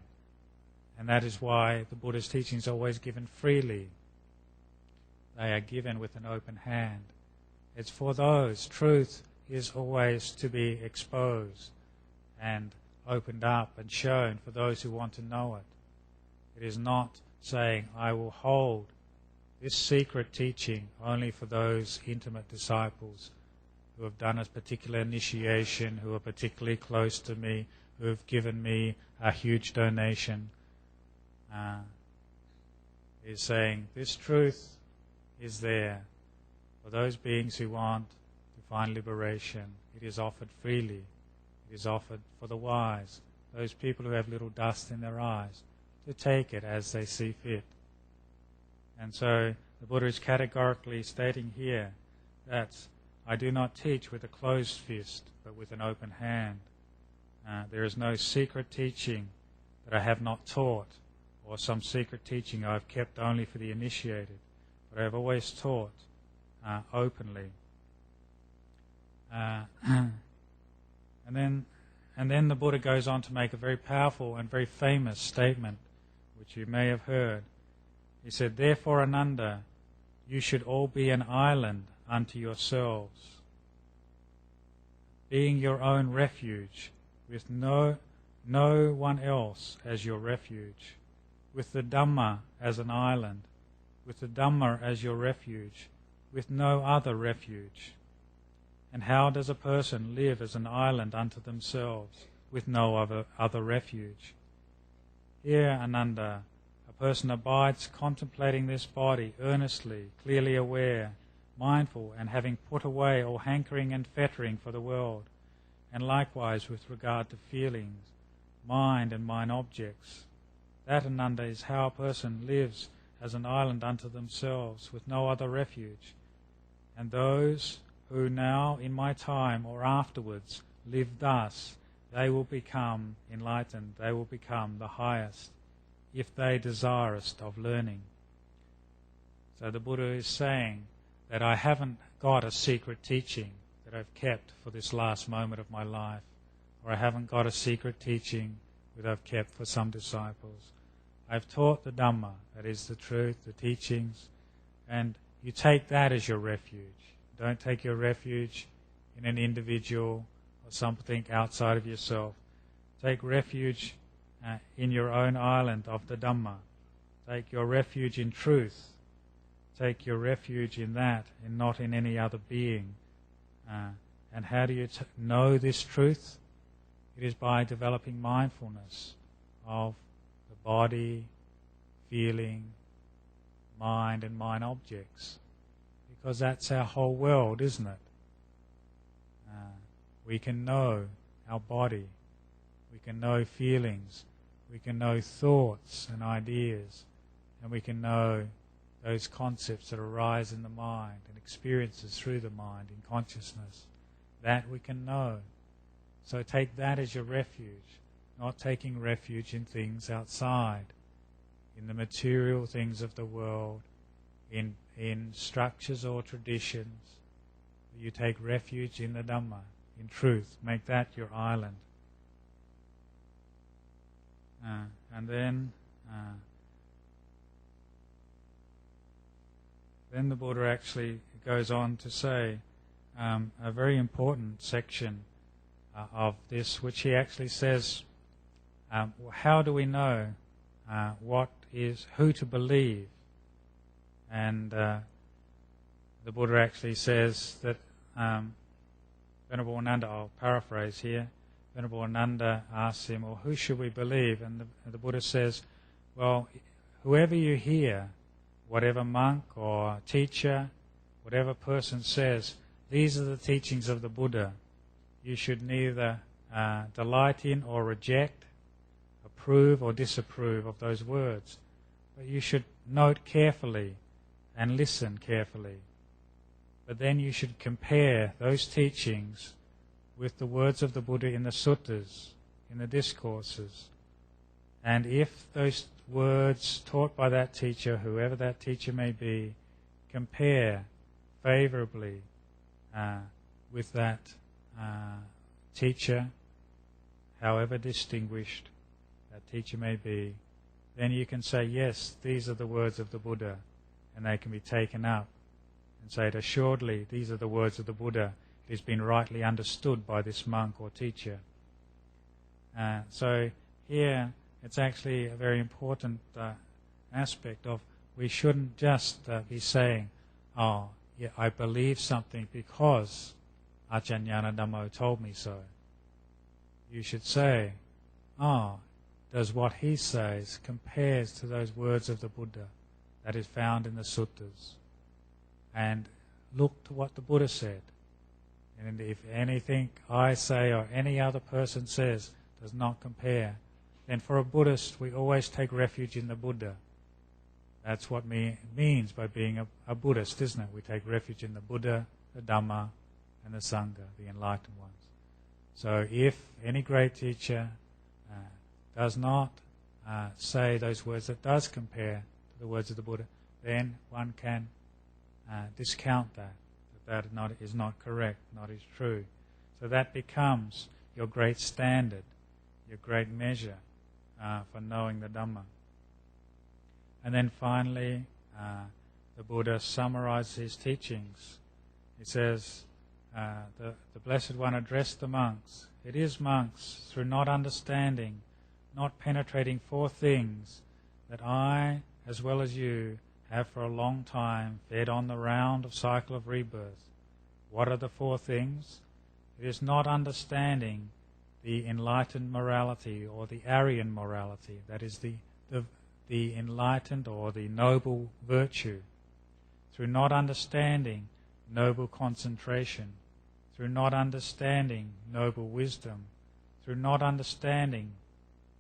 And that is why the Buddha's teachings are always given freely. They are given with an open hand. It's for those. Truth is always to be exposed and opened up and shown for those who want to know it. It is not saying, I will hold this secret teaching only for those intimate disciples who have done a particular initiation, who are particularly close to me, who have given me a huge donation. Is saying this truth is there for those beings who want to find liberation. It is offered freely. It is offered for the wise, those people who have little dust in their eyes, to take it as they see fit. And so the Buddha is categorically stating here that I do not teach with a closed fist, but with an open hand. There is no secret teaching that I have not taught, or some secret teaching I have kept only for the initiated. but I've always taught openly. And then the Buddha goes on to make a very powerful and very famous statement, which you may have heard. He said, "Therefore, Ananda, you should all be an island unto yourselves, being your own refuge, with no one else as your refuge, with the Dhamma as an island, with the Dhamma as your refuge, with no other refuge. And how does a person live as an island unto themselves, with no other refuge? Here, Ananda, a person abides contemplating this body earnestly, clearly aware, mindful, and having put away all hankering and fettering for the world, and likewise with regard to feelings, mind and mind objects. That, Ananda, is how a person lives as an island unto themselves, with no other refuge. And those who now in my time or afterwards live thus, they will become enlightened, they will become the highest, if they desirest of learning." So the Buddha is saying that I haven't got a secret teaching that I've kept for this last moment of my life, or I haven't got a secret teaching that I've kept for some disciples. I've taught the Dhamma, that is the truth, the teachings, and you take that as your refuge. Don't take your refuge in an individual or something outside of yourself. Take refuge in your own island of the Dhamma. Take your refuge in truth. Take your refuge in that and not in any other being. And how do you know this truth? It is by developing mindfulness of the body, feeling, mind and mind objects. Because that's our whole world, isn't it? We can know our body, we can know feelings, we can know thoughts and ideas, and we can know those concepts that arise in the mind and experiences through the mind in consciousness. That we can know. So take that as your refuge, not taking refuge in things outside, in the material things of the world, in structures or traditions. You take refuge in the Dhamma, in truth. Make that your island. And then the Buddha actually goes on to say a very important section of this, which he actually says, how do we know who to believe? And the Buddha actually says that Venerable Ananda, I'll paraphrase here, Venerable Ananda asks him, well, who should we believe? And the Buddha says, well, whoever you hear, whatever monk or teacher, whatever person says, these are the teachings of the Buddha. You should neither delight in or reject, approve or disapprove of those words. But you should note carefully and listen carefully. But then you should compare those teachings with the words of the Buddha in the suttas, in the discourses. And if those words taught by that teacher, whoever that teacher may be, compare favorably with that teacher, however distinguished that teacher may be, then you can say, yes, these are the words of the Buddha, and they can be taken up and say, assuredly, these are the words of the Buddha. It has been rightly understood by this monk or teacher. So here it's actually a very important aspect of we shouldn't just be saying, oh, yeah, I believe something because Ajahn Nyanadhammo told me so. You should say, oh, does what he says compares to those words of the Buddha that is found in the suttas? And look to what the Buddha said. And if anything I say or any other person says does not compare, then for a Buddhist we always take refuge in the Buddha. That's what means by being a Buddhist, isn't it? We take refuge in the Buddha, the Dhamma, and the Sangha, the enlightened ones. So if any great teacher does not say those words that does compare to the words of the Buddha, then one can discount that is not correct, not is true. So that becomes your great standard, your great measure for knowing the Dhamma. And then finally, the Buddha summarizes his teachings. He says, the Blessed One addressed the monks. It is, monks, through not understanding, not penetrating four things, that I, as well as you, have for a long time fed on the round of cycle of rebirth. What are the four things? It is not understanding the enlightened morality or the Aryan morality, that is the enlightened or the noble virtue. Through not understanding noble concentration, through not understanding noble wisdom, through not understanding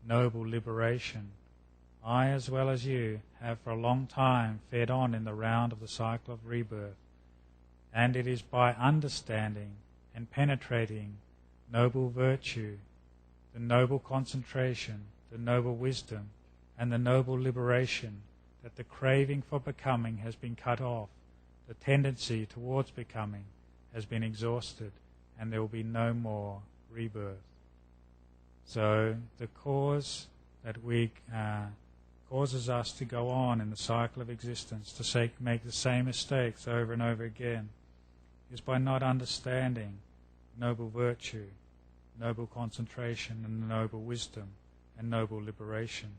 noble liberation, I, as well as you, have for a long time fed on in the round of the cycle of rebirth. And it is by understanding and penetrating noble virtue, the noble concentration, the noble wisdom, and the noble liberation that the craving for becoming has been cut off, the tendency towards becoming has been exhausted, and there will be no more rebirth. So the cause that causes us to go on in the cycle of existence, to make the same mistakes over and over again, is by not understanding noble virtue, noble concentration, and noble wisdom, and noble liberation.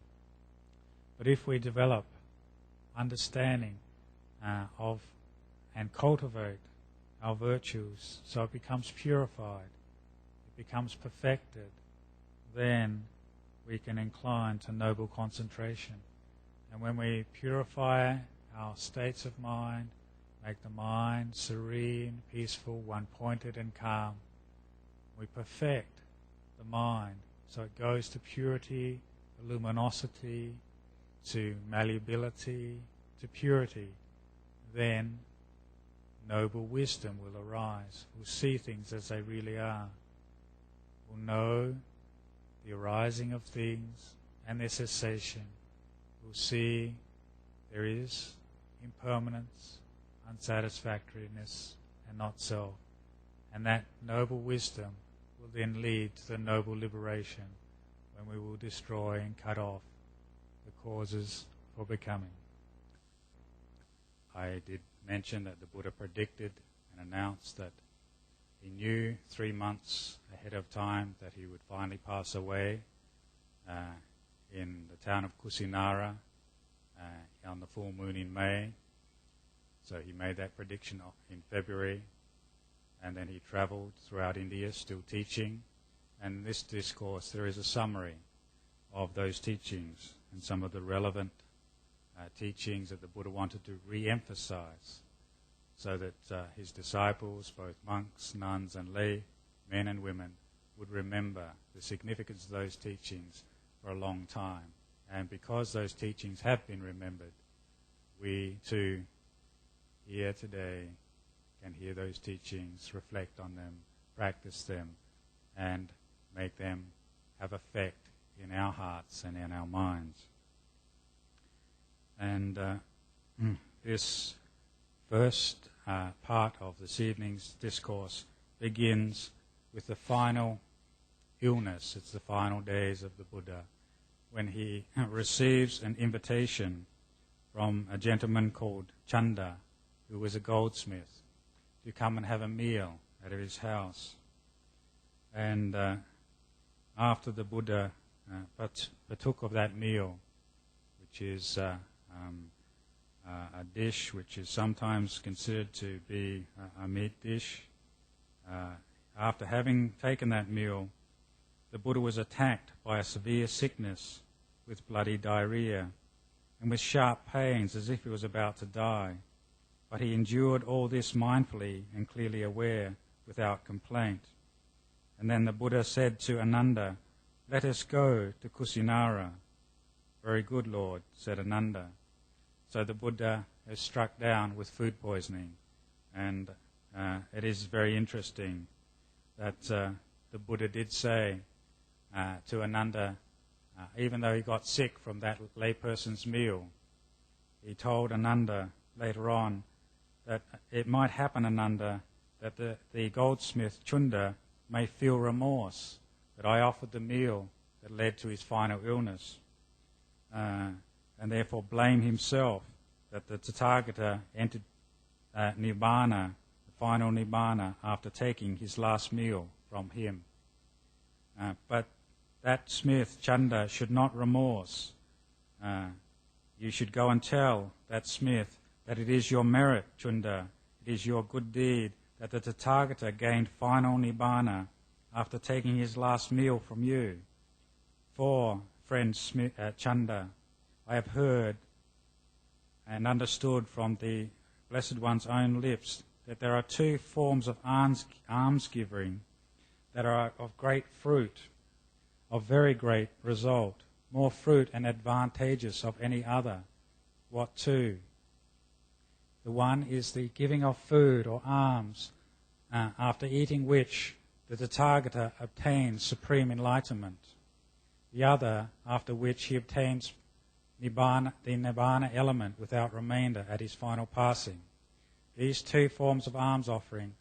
But if we develop understanding of and cultivate our virtues so it becomes purified, it becomes perfected, then we can incline to noble concentration. And when we purify our states of mind, make the mind serene, peaceful, one-pointed and calm, we perfect the mind so it goes to purity, to luminosity, to malleability, to purity, then noble wisdom will arise. We'll see things as they really are. We'll know the arising of things and their cessation. We'll see there is impermanence, unsatisfactoriness, and not self. And that noble wisdom will then lead to the noble liberation when we will destroy and cut off the causes for becoming. I did mention that the Buddha predicted and announced that he knew 3 months ahead of time that he would finally pass away in the town of Kusinara on the full moon in May. So he made that prediction in February, and then he travelled throughout India still teaching. And in this discourse there is a summary of those teachings and some of the relevant teachings that the Buddha wanted to re-emphasize so that his disciples, both monks, nuns and lay men and women, would remember the significance of those teachings for a long time. And because those teachings have been remembered, we too here today can hear those teachings, reflect on them, practice them, and make them have effect in our hearts and in our minds. And this first part of this evening's discourse begins with the final illness. It's the final days of the Buddha, when he receives an invitation from a gentleman called Chanda, who was a goldsmith, to come and have a meal at his house. And after the Buddha partook of that meal, which is a dish which is sometimes considered to be a meat dish, after having taken that meal, the Buddha was attacked by a severe sickness with bloody diarrhea and with sharp pains as if he was about to die. But he endured all this mindfully and clearly aware, without complaint. And then the Buddha said to Ananda, "Let us go to Kusinara." "Very good, Lord," said Ananda. So the Buddha is struck down with food poisoning. And it is very interesting that the Buddha did say to Ananda, even though he got sick from that layperson's meal, he told Ananda later on that it might happen, Ananda, that the goldsmith Chunda may feel remorse that I offered the meal that led to his final illness, and therefore blame himself that the Tathagata entered Nibbana, the final Nibbana, after taking his last meal from him. But that smith, Chanda, should not remorse. You should go and tell that smith that it is your merit, Chunda, it is your good deed that the Tathagata gained final Nibbana after taking his last meal from you. For, friend Chanda, I have heard and understood from the Blessed One's own lips that there are two forms of almsgiving that are of great fruit, of very great result, more fruit and advantageous of any other. What two? The one is the giving of food or alms, after eating which the Tathagata obtains supreme enlightenment. The other, after which he obtains Nibbana, the Nibbana element without remainder at his final passing. These two forms of alms offering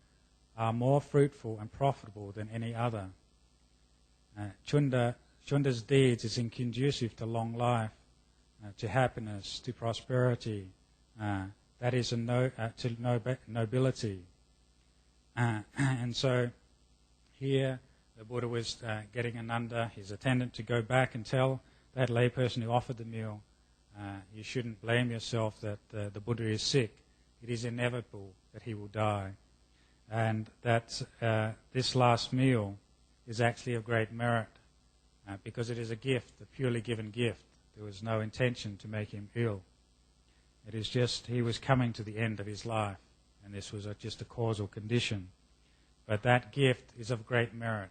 are more fruitful and profitable than any other. Chunda's deeds is conducive to long life, to happiness, to prosperity, that is to nobility. And so here the Buddha was getting Ananda, his attendant, to go back and tell that layperson who offered the meal, you shouldn't blame yourself that the Buddha is sick. It is inevitable that he will die. And that this last meal is actually of great merit because it is a gift, a purely given gift. There was no intention to make him ill. It is just he was coming to the end of his life, and this was just a causal condition. But that gift is of great merit.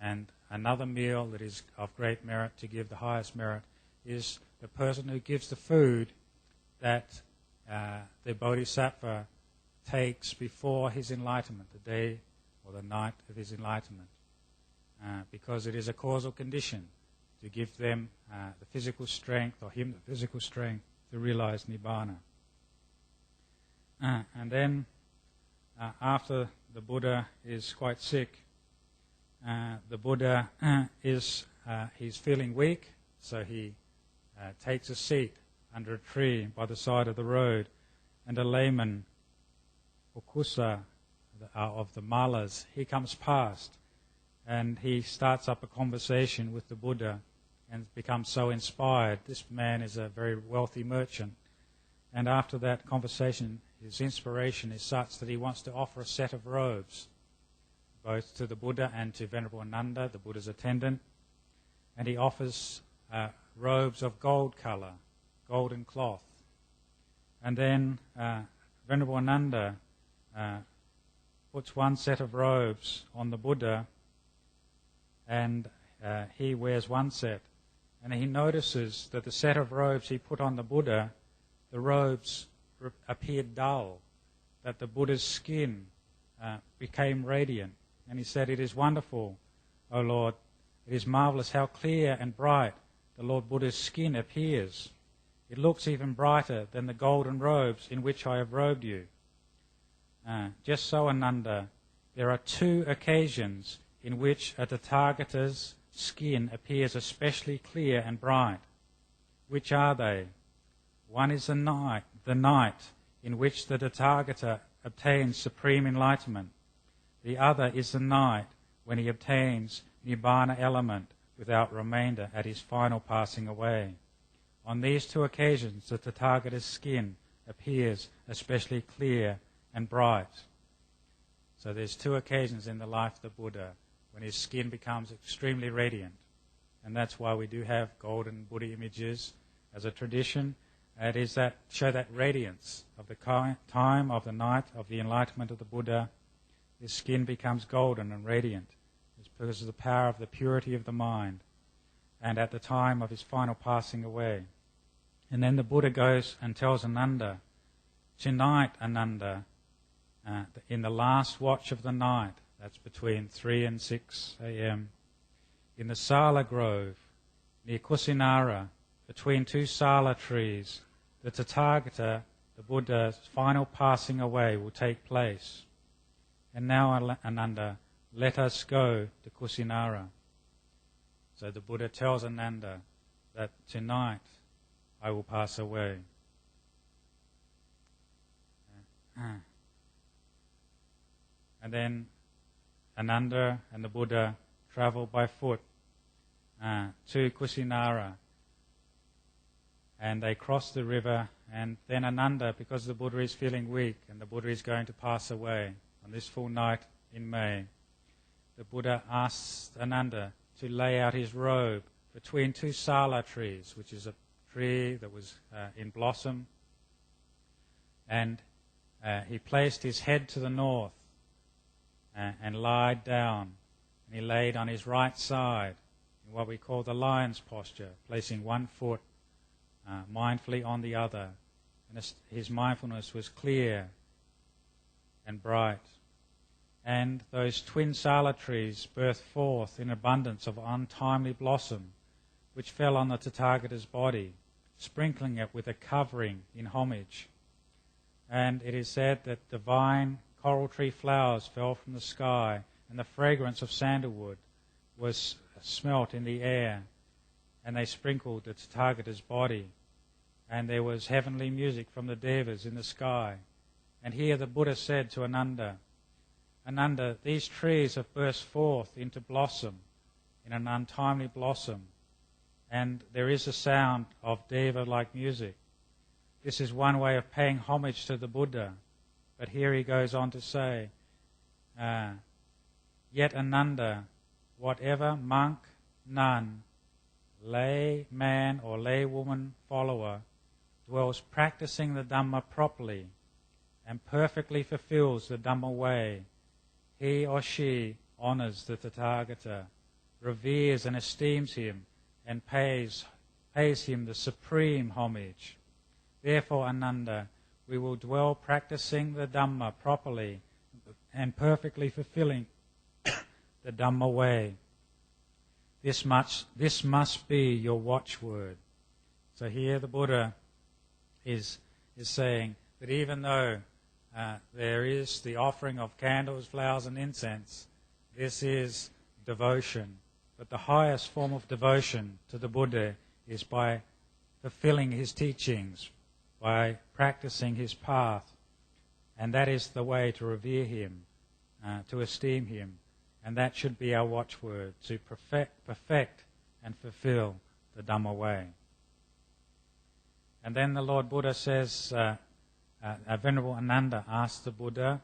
And another meal that is of great merit, to give the highest merit, is the person who gives the food that the Bodhisattva takes before his enlightenment, the day or the night of his enlightenment, because it is a causal condition to give them the physical strength, or him the physical strength, to realize Nibbana. And then after the Buddha is quite sick, the Buddha he's feeling weak, so he takes a seat under a tree by the side of the road, and a layman, Ukusa, of the Malas, he comes past, and he starts up a conversation with the Buddha and becomes so inspired. This man is a very wealthy merchant, and after that conversation, his inspiration is such that he wants to offer a set of robes, both to the Buddha and to Venerable Ananda, the Buddha's attendant, and he offers robes of gold color, golden cloth. And then Venerable Ananda puts one set of robes on the Buddha, and he wears one set. And he notices that the set of robes he put on the Buddha, the robes appeared dull, that the Buddha's skin became radiant. And he said, "It is wonderful, O Lord, it is marvelous how clear and bright the Lord Buddha's skin appears. It looks even brighter than the golden robes in which I have robed you." Just so, Ananda, there are two occasions in which a Tathagata's skin appears especially clear and bright. Which are they? One is the night in which the Tathagata obtains supreme enlightenment. The other is the night when he obtains Nibbana element without remainder at his final passing away. On these two occasions, the Tathagata's skin appears especially clear and bright. So there's two occasions in the life of the Buddha when his skin becomes extremely radiant. And that's why we do have golden Buddha images as a tradition. It is that show that radiance of the time of the night of the enlightenment of the Buddha. His skin becomes golden and radiant. It's because of the power of the purity of the mind. And at the time of his final passing away. And then the Buddha goes and tells Ananda, "Tonight, Ananda, in the last watch of the night," that's between 3 and 6 a.m., "in the Sala Grove, near Kusinara, between two Sala trees, the Tathagata the Buddha's final passing away will take place. And now, Ananda, let us go to Kusinara. So the Buddha tells Ananda that tonight I will pass away. And then Ananda and the Buddha travel by foot to Kusinara. And they cross the river, and then Ananda, because the Buddha is feeling weak and the Buddha is going to pass away on this full night in May, the Buddha asks Ananda to lay out his robe between two sala trees, which is a tree that was in blossom. And he placed his head to the north and lied down. And he laid on his right side in what we call the lion's posture, placing one foot mindfully on the other. And his mindfulness was clear and bright. And those twin sala trees birthed forth in abundance of untimely blossom, which fell on the Tathagata's body, sprinkling it with a covering in homage. And it is said that divine coral tree flowers fell from the sky, and the fragrance of sandalwood was smelt in the air, and they sprinkled the Tathagata's body. And there was heavenly music from the devas in the sky. And here the Buddha said to Ananda, Ananda, these trees have burst forth into blossom, in an untimely blossom, and there is a sound of deva-like music. This is one way of paying homage to the Buddha. But here he goes on to say, yet Ananda, whatever monk, nun, lay man or lay woman follower dwells practicing the Dhamma properly and perfectly fulfills the Dhamma way, he or she honors the Tathagata, reveres and esteems him, and pays him the supreme homage. Therefore, Ananda, we will dwell practicing the Dhamma properly and perfectly fulfilling the Dhamma way. This must be your watchword. So here the Buddha is saying that even though there is the offering of candles, flowers and incense, this is devotion. But the highest form of devotion to the Buddha is by fulfilling his teachings, by practicing his path. And that is the way to revere him, to esteem him. And that should be our watchword, to perfect and fulfill the Dhamma way. And then the Lord Buddha says, Venerable Ananda asked the Buddha,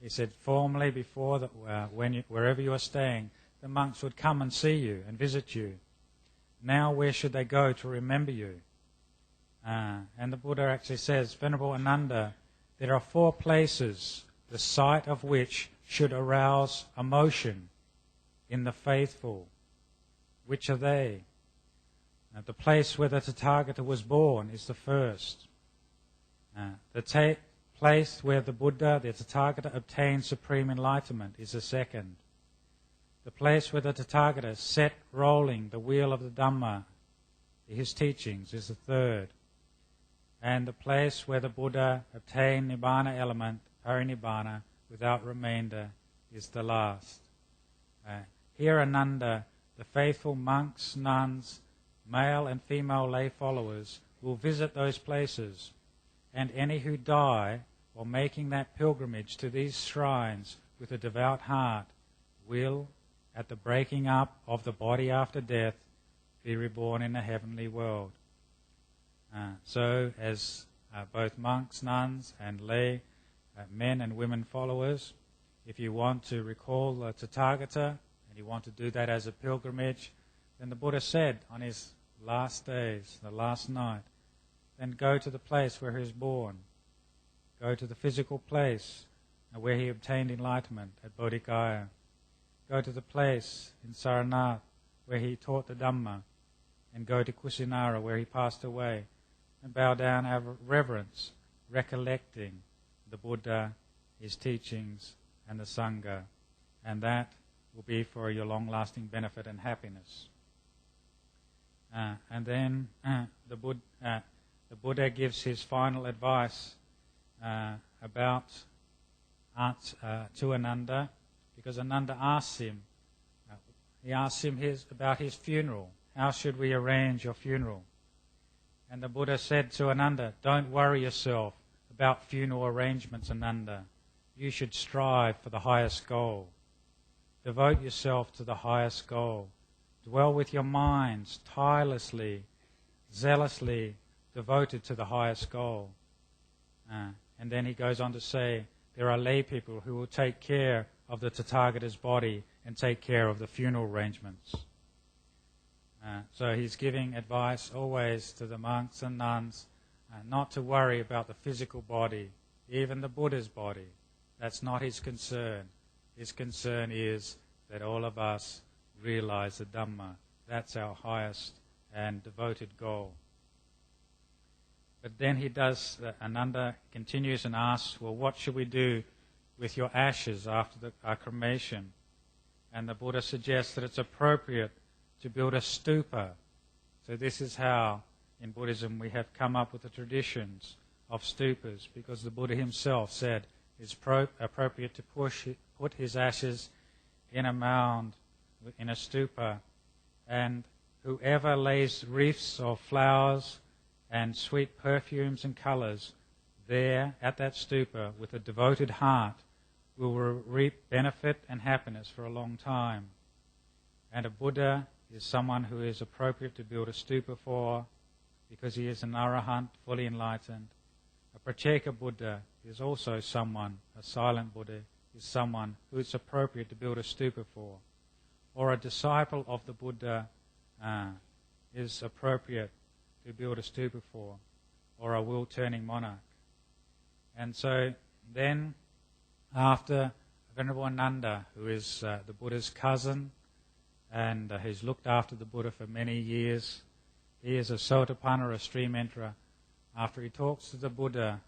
he said, formerly before, wherever you are staying, the monks would come and see you and visit you. Now where should they go to remember you? And the Buddha actually says, Venerable Ananda, there are 4 places, the sight of which should arouse emotion in the faithful. Which are they? The place where the Tathagata was born is the first. The place where the Buddha, the Tathagata, obtained supreme enlightenment is the second. The place where the Tathagata set rolling the wheel of the Dhamma, his teachings, is the third. And the place where the Buddha obtained Nibbana element, Parinibbana, without remainder, is the last. Here, Ananda, the faithful monks, nuns, male and female lay followers will visit those places, and any who die while making that pilgrimage to these shrines with a devout heart will, at the breaking up of the body after death, be reborn in a heavenly world. So as both monks, nuns and lay men and women followers, if you want to recall the Tathagata and you want to do that as a pilgrimage, then the Buddha said on his last days, the last night, then go to the place where he was born. Go to the physical place where he obtained enlightenment at Bodhigaya. Go to the place in Saranath where he taught the Dhamma, and go to Kusinara where he passed away, and bow down out of reverence, recollecting the Buddha, his teachings, and the Sangha, and that will be for your long-lasting benefit and happiness. And then the Buddha gives his final advice to Ananda, because Ananda asks him, about his funeral. How should we arrange your funeral? And the Buddha said to Ananda, don't worry yourself about funeral arrangements, Ananda. You should strive for the highest goal. Devote yourself to the highest goal. Dwell with your minds tirelessly, zealously devoted to the highest goal. And then he goes on to say, there are lay people who will take care of the Tathagata's body and take care of the funeral arrangements. So he's giving advice always to the monks and nuns not to worry about the physical body, even the Buddha's body. That's not his concern. His concern is that all of us realize the Dhamma. That's our highest and devoted goal. But then Ananda continues and asks, well, what should we do with your ashes after our cremation? And the Buddha suggests that it's appropriate to build a stupa. So this is how, in Buddhism, we have come up with the traditions of stupas, because the Buddha himself said it's appropriate to put his ashes in a mound, in a stupa, and whoever lays wreaths of flowers and sweet perfumes and colors there at that stupa with a devoted heart will reap benefit and happiness for a long time. And a Buddha is someone who is appropriate to build a stupa for, because he is an arahant, fully enlightened. A Pratyeka Buddha is also someone, a silent Buddha, is someone who is appropriate to build a stupa for. Or a disciple of the Buddha is appropriate to build a stupa for, or a will-turning monarch. And so then, after Venerable Ananda, who is the Buddha's cousin, and he's looked after the Buddha for many years, he is a Sotapanna, a stream enterer. After he talks to the Buddha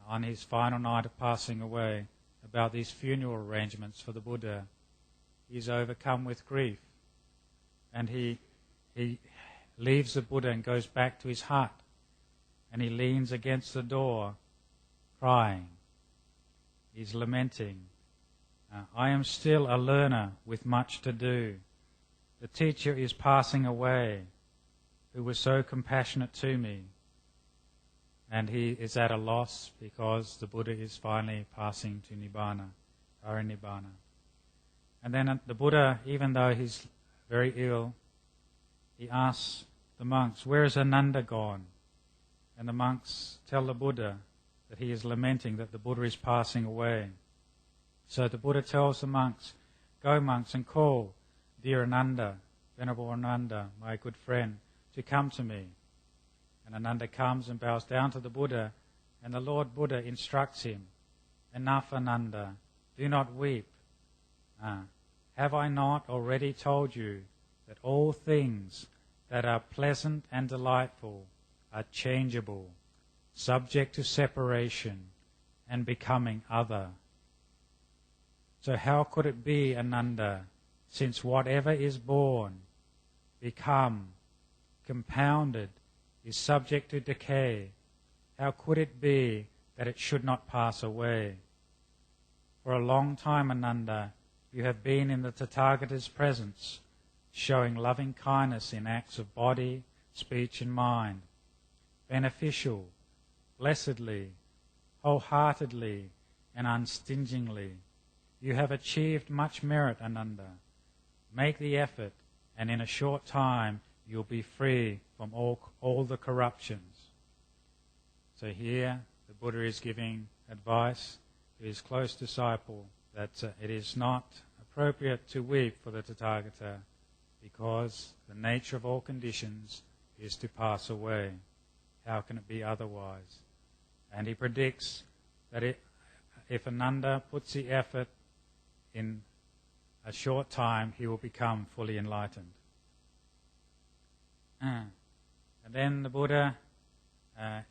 on his final night of passing away about these funeral arrangements for the Buddha, he's overcome with grief. And he leaves the Buddha and goes back to his hut, and he leans against the door, crying. He's lamenting, I am still a learner with much to do. The teacher is passing away, who was so compassionate to me. And he is at a loss because the Buddha is finally passing to Nibbana, Parinibbana. And then the Buddha, even though he's very ill, he asks the monks, where is Ananda gone? And the monks tell the Buddha that he is lamenting that the Buddha is passing away. So the Buddha tells the monks, go monks and call dear Ananda, Venerable Ananda, my good friend, to come to me. And Ananda comes and bows down to the Buddha, and the Lord Buddha instructs him, enough Ananda, do not weep. Have I not already told you that all things that are pleasant and delightful are changeable, subject to separation and becoming other? So how could it be, Ananda, since whatever is born, become, compounded, is subject to decay, how could it be that it should not pass away? For a long time, Ananda, you have been in the Tathagata's presence, showing loving kindness in acts of body, speech and mind, beneficial, blessedly, wholeheartedly and unstingingly. You have achieved much merit, Ananda. Make the effort, and in a short time you'll be free from all the corruptions. So here the Buddha is giving advice to his close disciple that it is not appropriate to weep for the Tathagata, because the nature of all conditions is to pass away. How can it be otherwise? And he predicts that if Ananda puts the effort, in a short time he will become fully enlightened. And then the Buddha,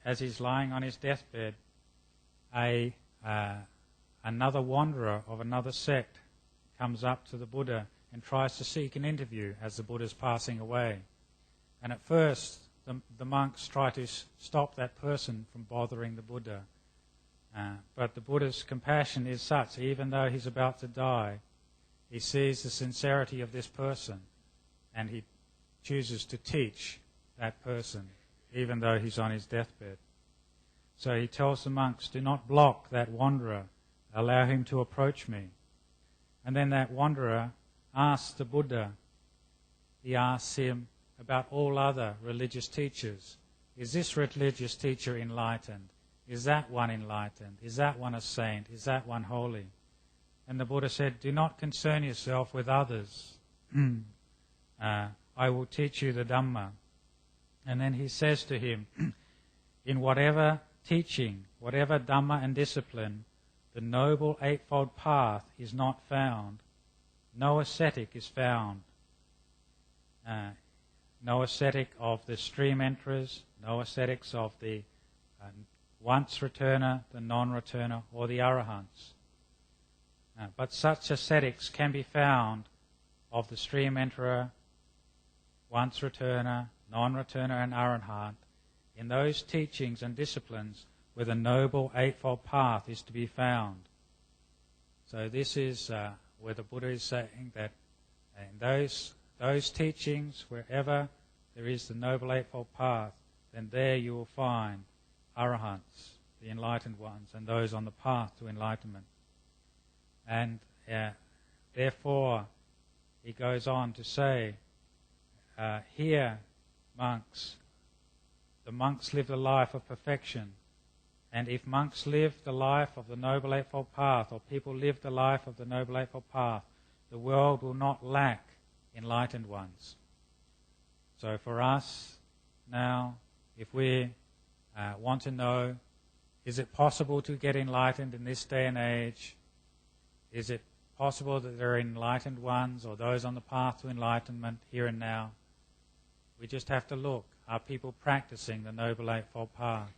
as he's lying on his deathbed, another wanderer of another sect comes up to the Buddha and tries to seek an interview as the Buddha's passing away. And at first the monks try to stop that person from bothering the Buddha. But the Buddha's compassion is such, even though he's about to die, he sees the sincerity of this person and he chooses to teach that person, even though he's on his deathbed. So he tells the monks, do not block that wanderer, allow him to approach me. And then that wanderer asks the Buddha, he asks him about all other religious teachers. Is this religious teacher enlightened? Is that one enlightened? Is that one a saint? Is that one holy? And the Buddha said, do not concern yourself with others. I will teach you the Dhamma. And then he says to him, in whatever teaching, whatever Dhamma and discipline, the Noble Eightfold Path is not found. No ascetic is found. No ascetic of the stream enterers, no ascetics of the once returner, the non-returner, or the arahants. But such ascetics can be found of the stream enterer, once returner, non-returner, and arahant in those teachings and disciplines where the Noble Eightfold Path is to be found. So this is where the Buddha is saying that in those teachings, wherever there is the Noble Eightfold Path, then there you will find arahants, the enlightened ones, and those on the path to enlightenment. And therefore, he goes on to say, here, monks, the monks live the life of perfection. And if monks live the life of the Noble Eightfold Path, or people live the life of the Noble Eightfold Path, the world will not lack enlightened ones. So for us now, if we want to know, is it possible to get enlightened in this day and age? Is it possible that there are enlightened ones or those on the path to enlightenment here and now? We just have to look. Are people practicing the Noble Eightfold Path?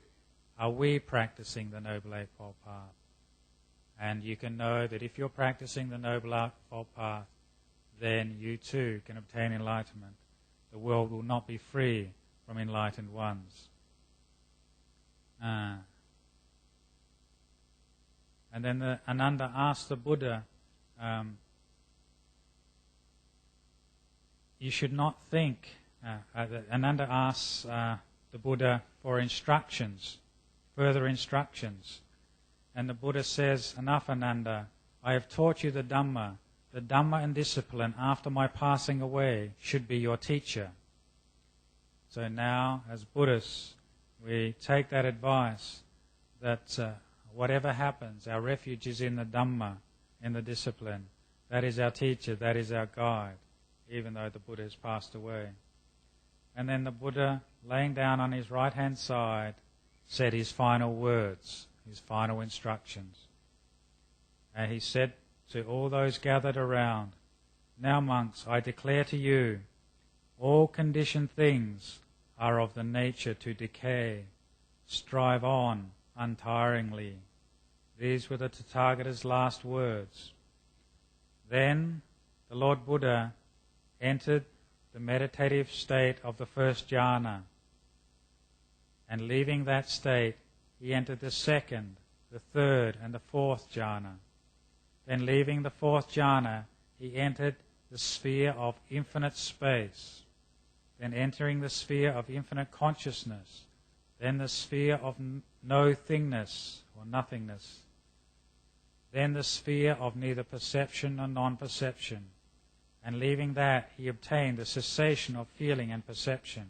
Are we practicing the Noble Eightfold Path? And you can know that if you're practicing the Noble Eightfold Path, then you too can obtain enlightenment. The world will not be free from enlightened ones. And then Ananda asked the Buddha, you should not think, Ananda asks the Buddha for instructions, further instructions. And the Buddha says, enough Ananda, I have taught you the Dhamma. The Dhamma and discipline after my passing away should be your teacher. So now, as Buddhists, we take that advice that whatever happens, our refuge is in the Dhamma, in the discipline. That is our teacher, that is our guide, even though the Buddha has passed away. And then the Buddha, laying down on his right-hand side, said his final words, his final instructions. And he said to all those gathered around, now monks, I declare to you, all conditioned things are of the nature to decay. Strive on untiringly. These were the Tathagata's last words. Then the Lord Buddha entered the meditative state of the first jhana, and leaving that state, he entered the second, the third, and the fourth jhana. Then leaving the fourth jhana, he entered the sphere of infinite space. Then entering the sphere of infinite consciousness. Then the sphere of no-thingness or nothingness. Then the sphere of neither perception nor non-perception. And leaving that, he obtained the cessation of feeling and perception.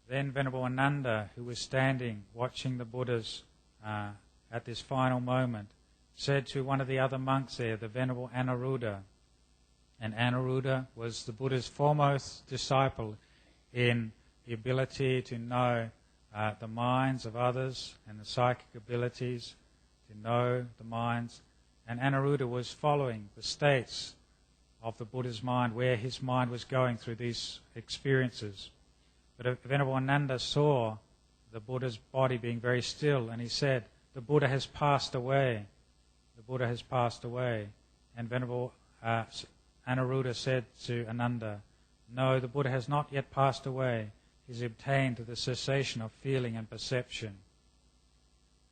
Then Venerable Ananda, who was standing watching the Buddhas at this final moment, said to one of the other monks there, the Venerable Anuruddha, and Anuruddha was the Buddha's foremost disciple in the ability to know the minds of others and the psychic abilities to know the minds. And Anuruddha was following the states of the Buddha's mind, where his mind was going through these experiences. But Venerable Ananda saw the Buddha's body being very still, and he said, the Buddha has passed away. The Buddha has passed away. And Venerable Anuruddha said to Ananda, no, the Buddha has not yet passed away. He's obtained the cessation of feeling and perception.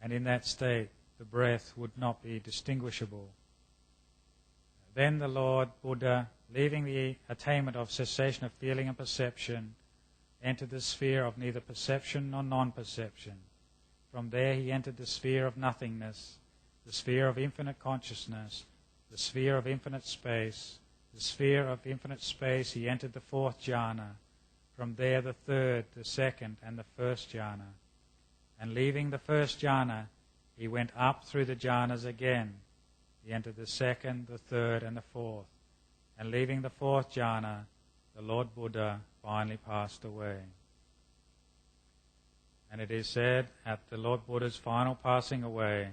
and in that state the breath would not be distinguishable. Then the Lord Buddha, leaving the attainment of cessation of feeling and perception, entered the sphere of neither perception nor non-perception. From there he entered the sphere of nothingness, the sphere of infinite consciousness, the sphere of infinite space. The sphere of infinite space he entered the fourth jhana, from there the third, the second, and the first jhana. And leaving the first jhana, he went up through the jhanas again. He entered the second, the third, and the fourth. And leaving the fourth jhana, the Lord Buddha finally passed away. And it is said, at the Lord Buddha's final passing away,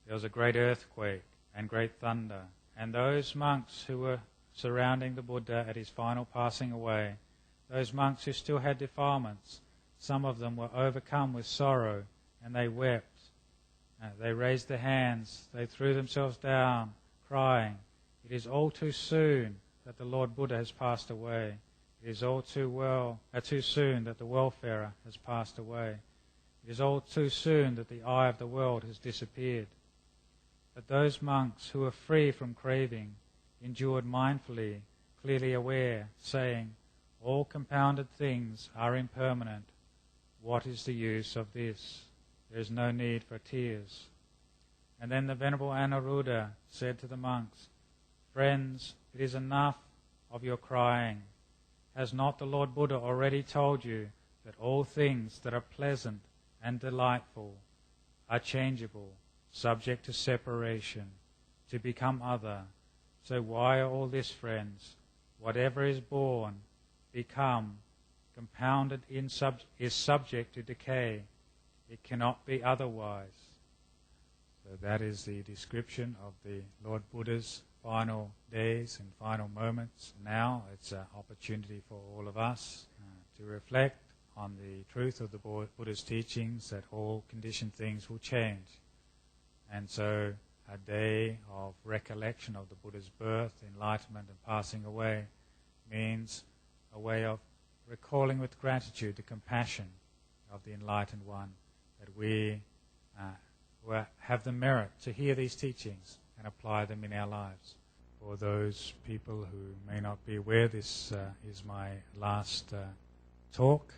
there was a great earthquake and great thunder, and those monks who were surrounding the Buddha at his final passing away, those monks who still had defilements, some of them were overcome with sorrow, and they wept. They raised their hands, they threw themselves down, crying, "It is all too soon that the Lord Buddha has passed away. It is all too soon that the welfarer has passed away. It is all too soon that the eye of the world has disappeared." But those monks who were free from craving endured mindfully, clearly aware, saying, "All compounded things are impermanent. What is the use of this? There is no need for tears." And then the Venerable Anuruddha said to the monks, "Friends, it is enough of your crying. Has not the Lord Buddha already told you that all things that are pleasant and delightful are changeable, subject to separation, to become other? So why all this, friends? Whatever is born, become, compounded is subject to decay. It cannot be otherwise." So that is the description of the Lord Buddha's final days and final moments. Now it's an opportunity for all of us to reflect on the truth of the Buddha's teachings, that all conditioned things will change. And so a day of recollection of the Buddha's birth, enlightenment, and passing away means a way of recalling with gratitude the compassion of the Enlightened One, that we have the merit to hear these teachings and apply them in our lives. For those people who may not be aware, this is my last talk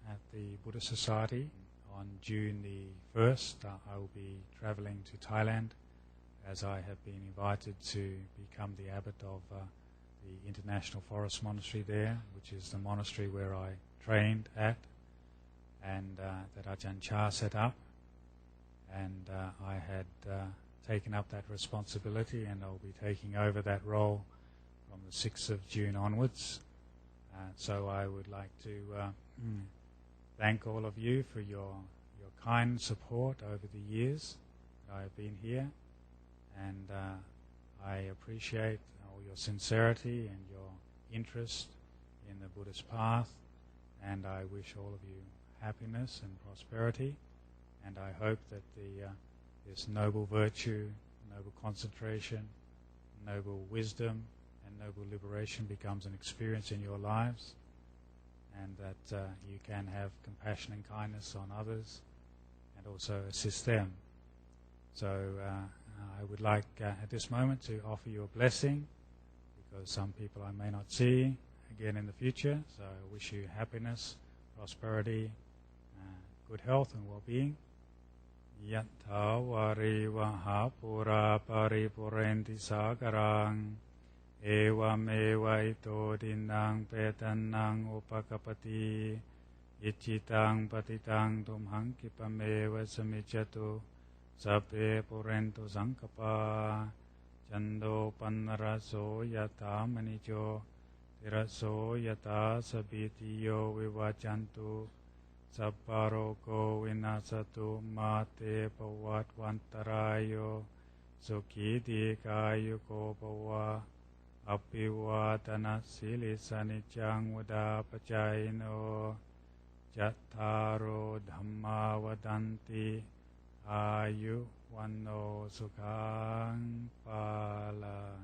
at the Buddha Society. On June the 1st, I will be travelling to Thailand, as I have been invited to become the abbot of the International Forest Monastery there, which is the monastery where I trained at, and that Ajahn Chah set up. And I had taken up that responsibility, and I'll be taking over that role from the 6th of June onwards. So I would like to thank all of you for your kind support over the years that I have been here, and I appreciate all your sincerity and your interest in the Buddhist path, and I wish all of you happiness and prosperity, and I hope that this noble virtue, noble concentration, noble wisdom, and noble liberation becomes an experience in your lives, and that you can have compassion and kindness on others and also assist them. So I would like at this moment to offer you a blessing, because some people I may not see again in the future. So I wish you happiness, prosperity, good health and well-being. Yattha varivaha pura paripurenti sakarang evam evaito dinang petannang upakapati ichitang patitang tumhang kipameva samicatu sabbe purento sankapa chando pannaraso yata manicho tiraso yata sabitiyo vivachantu Sabbaroko vinasatu mate pavatwantarayo sukhi dikayuko pava apivadana silisanichang vadapachayino jattaro dhamma vadanti ayu vanno sukhang pala.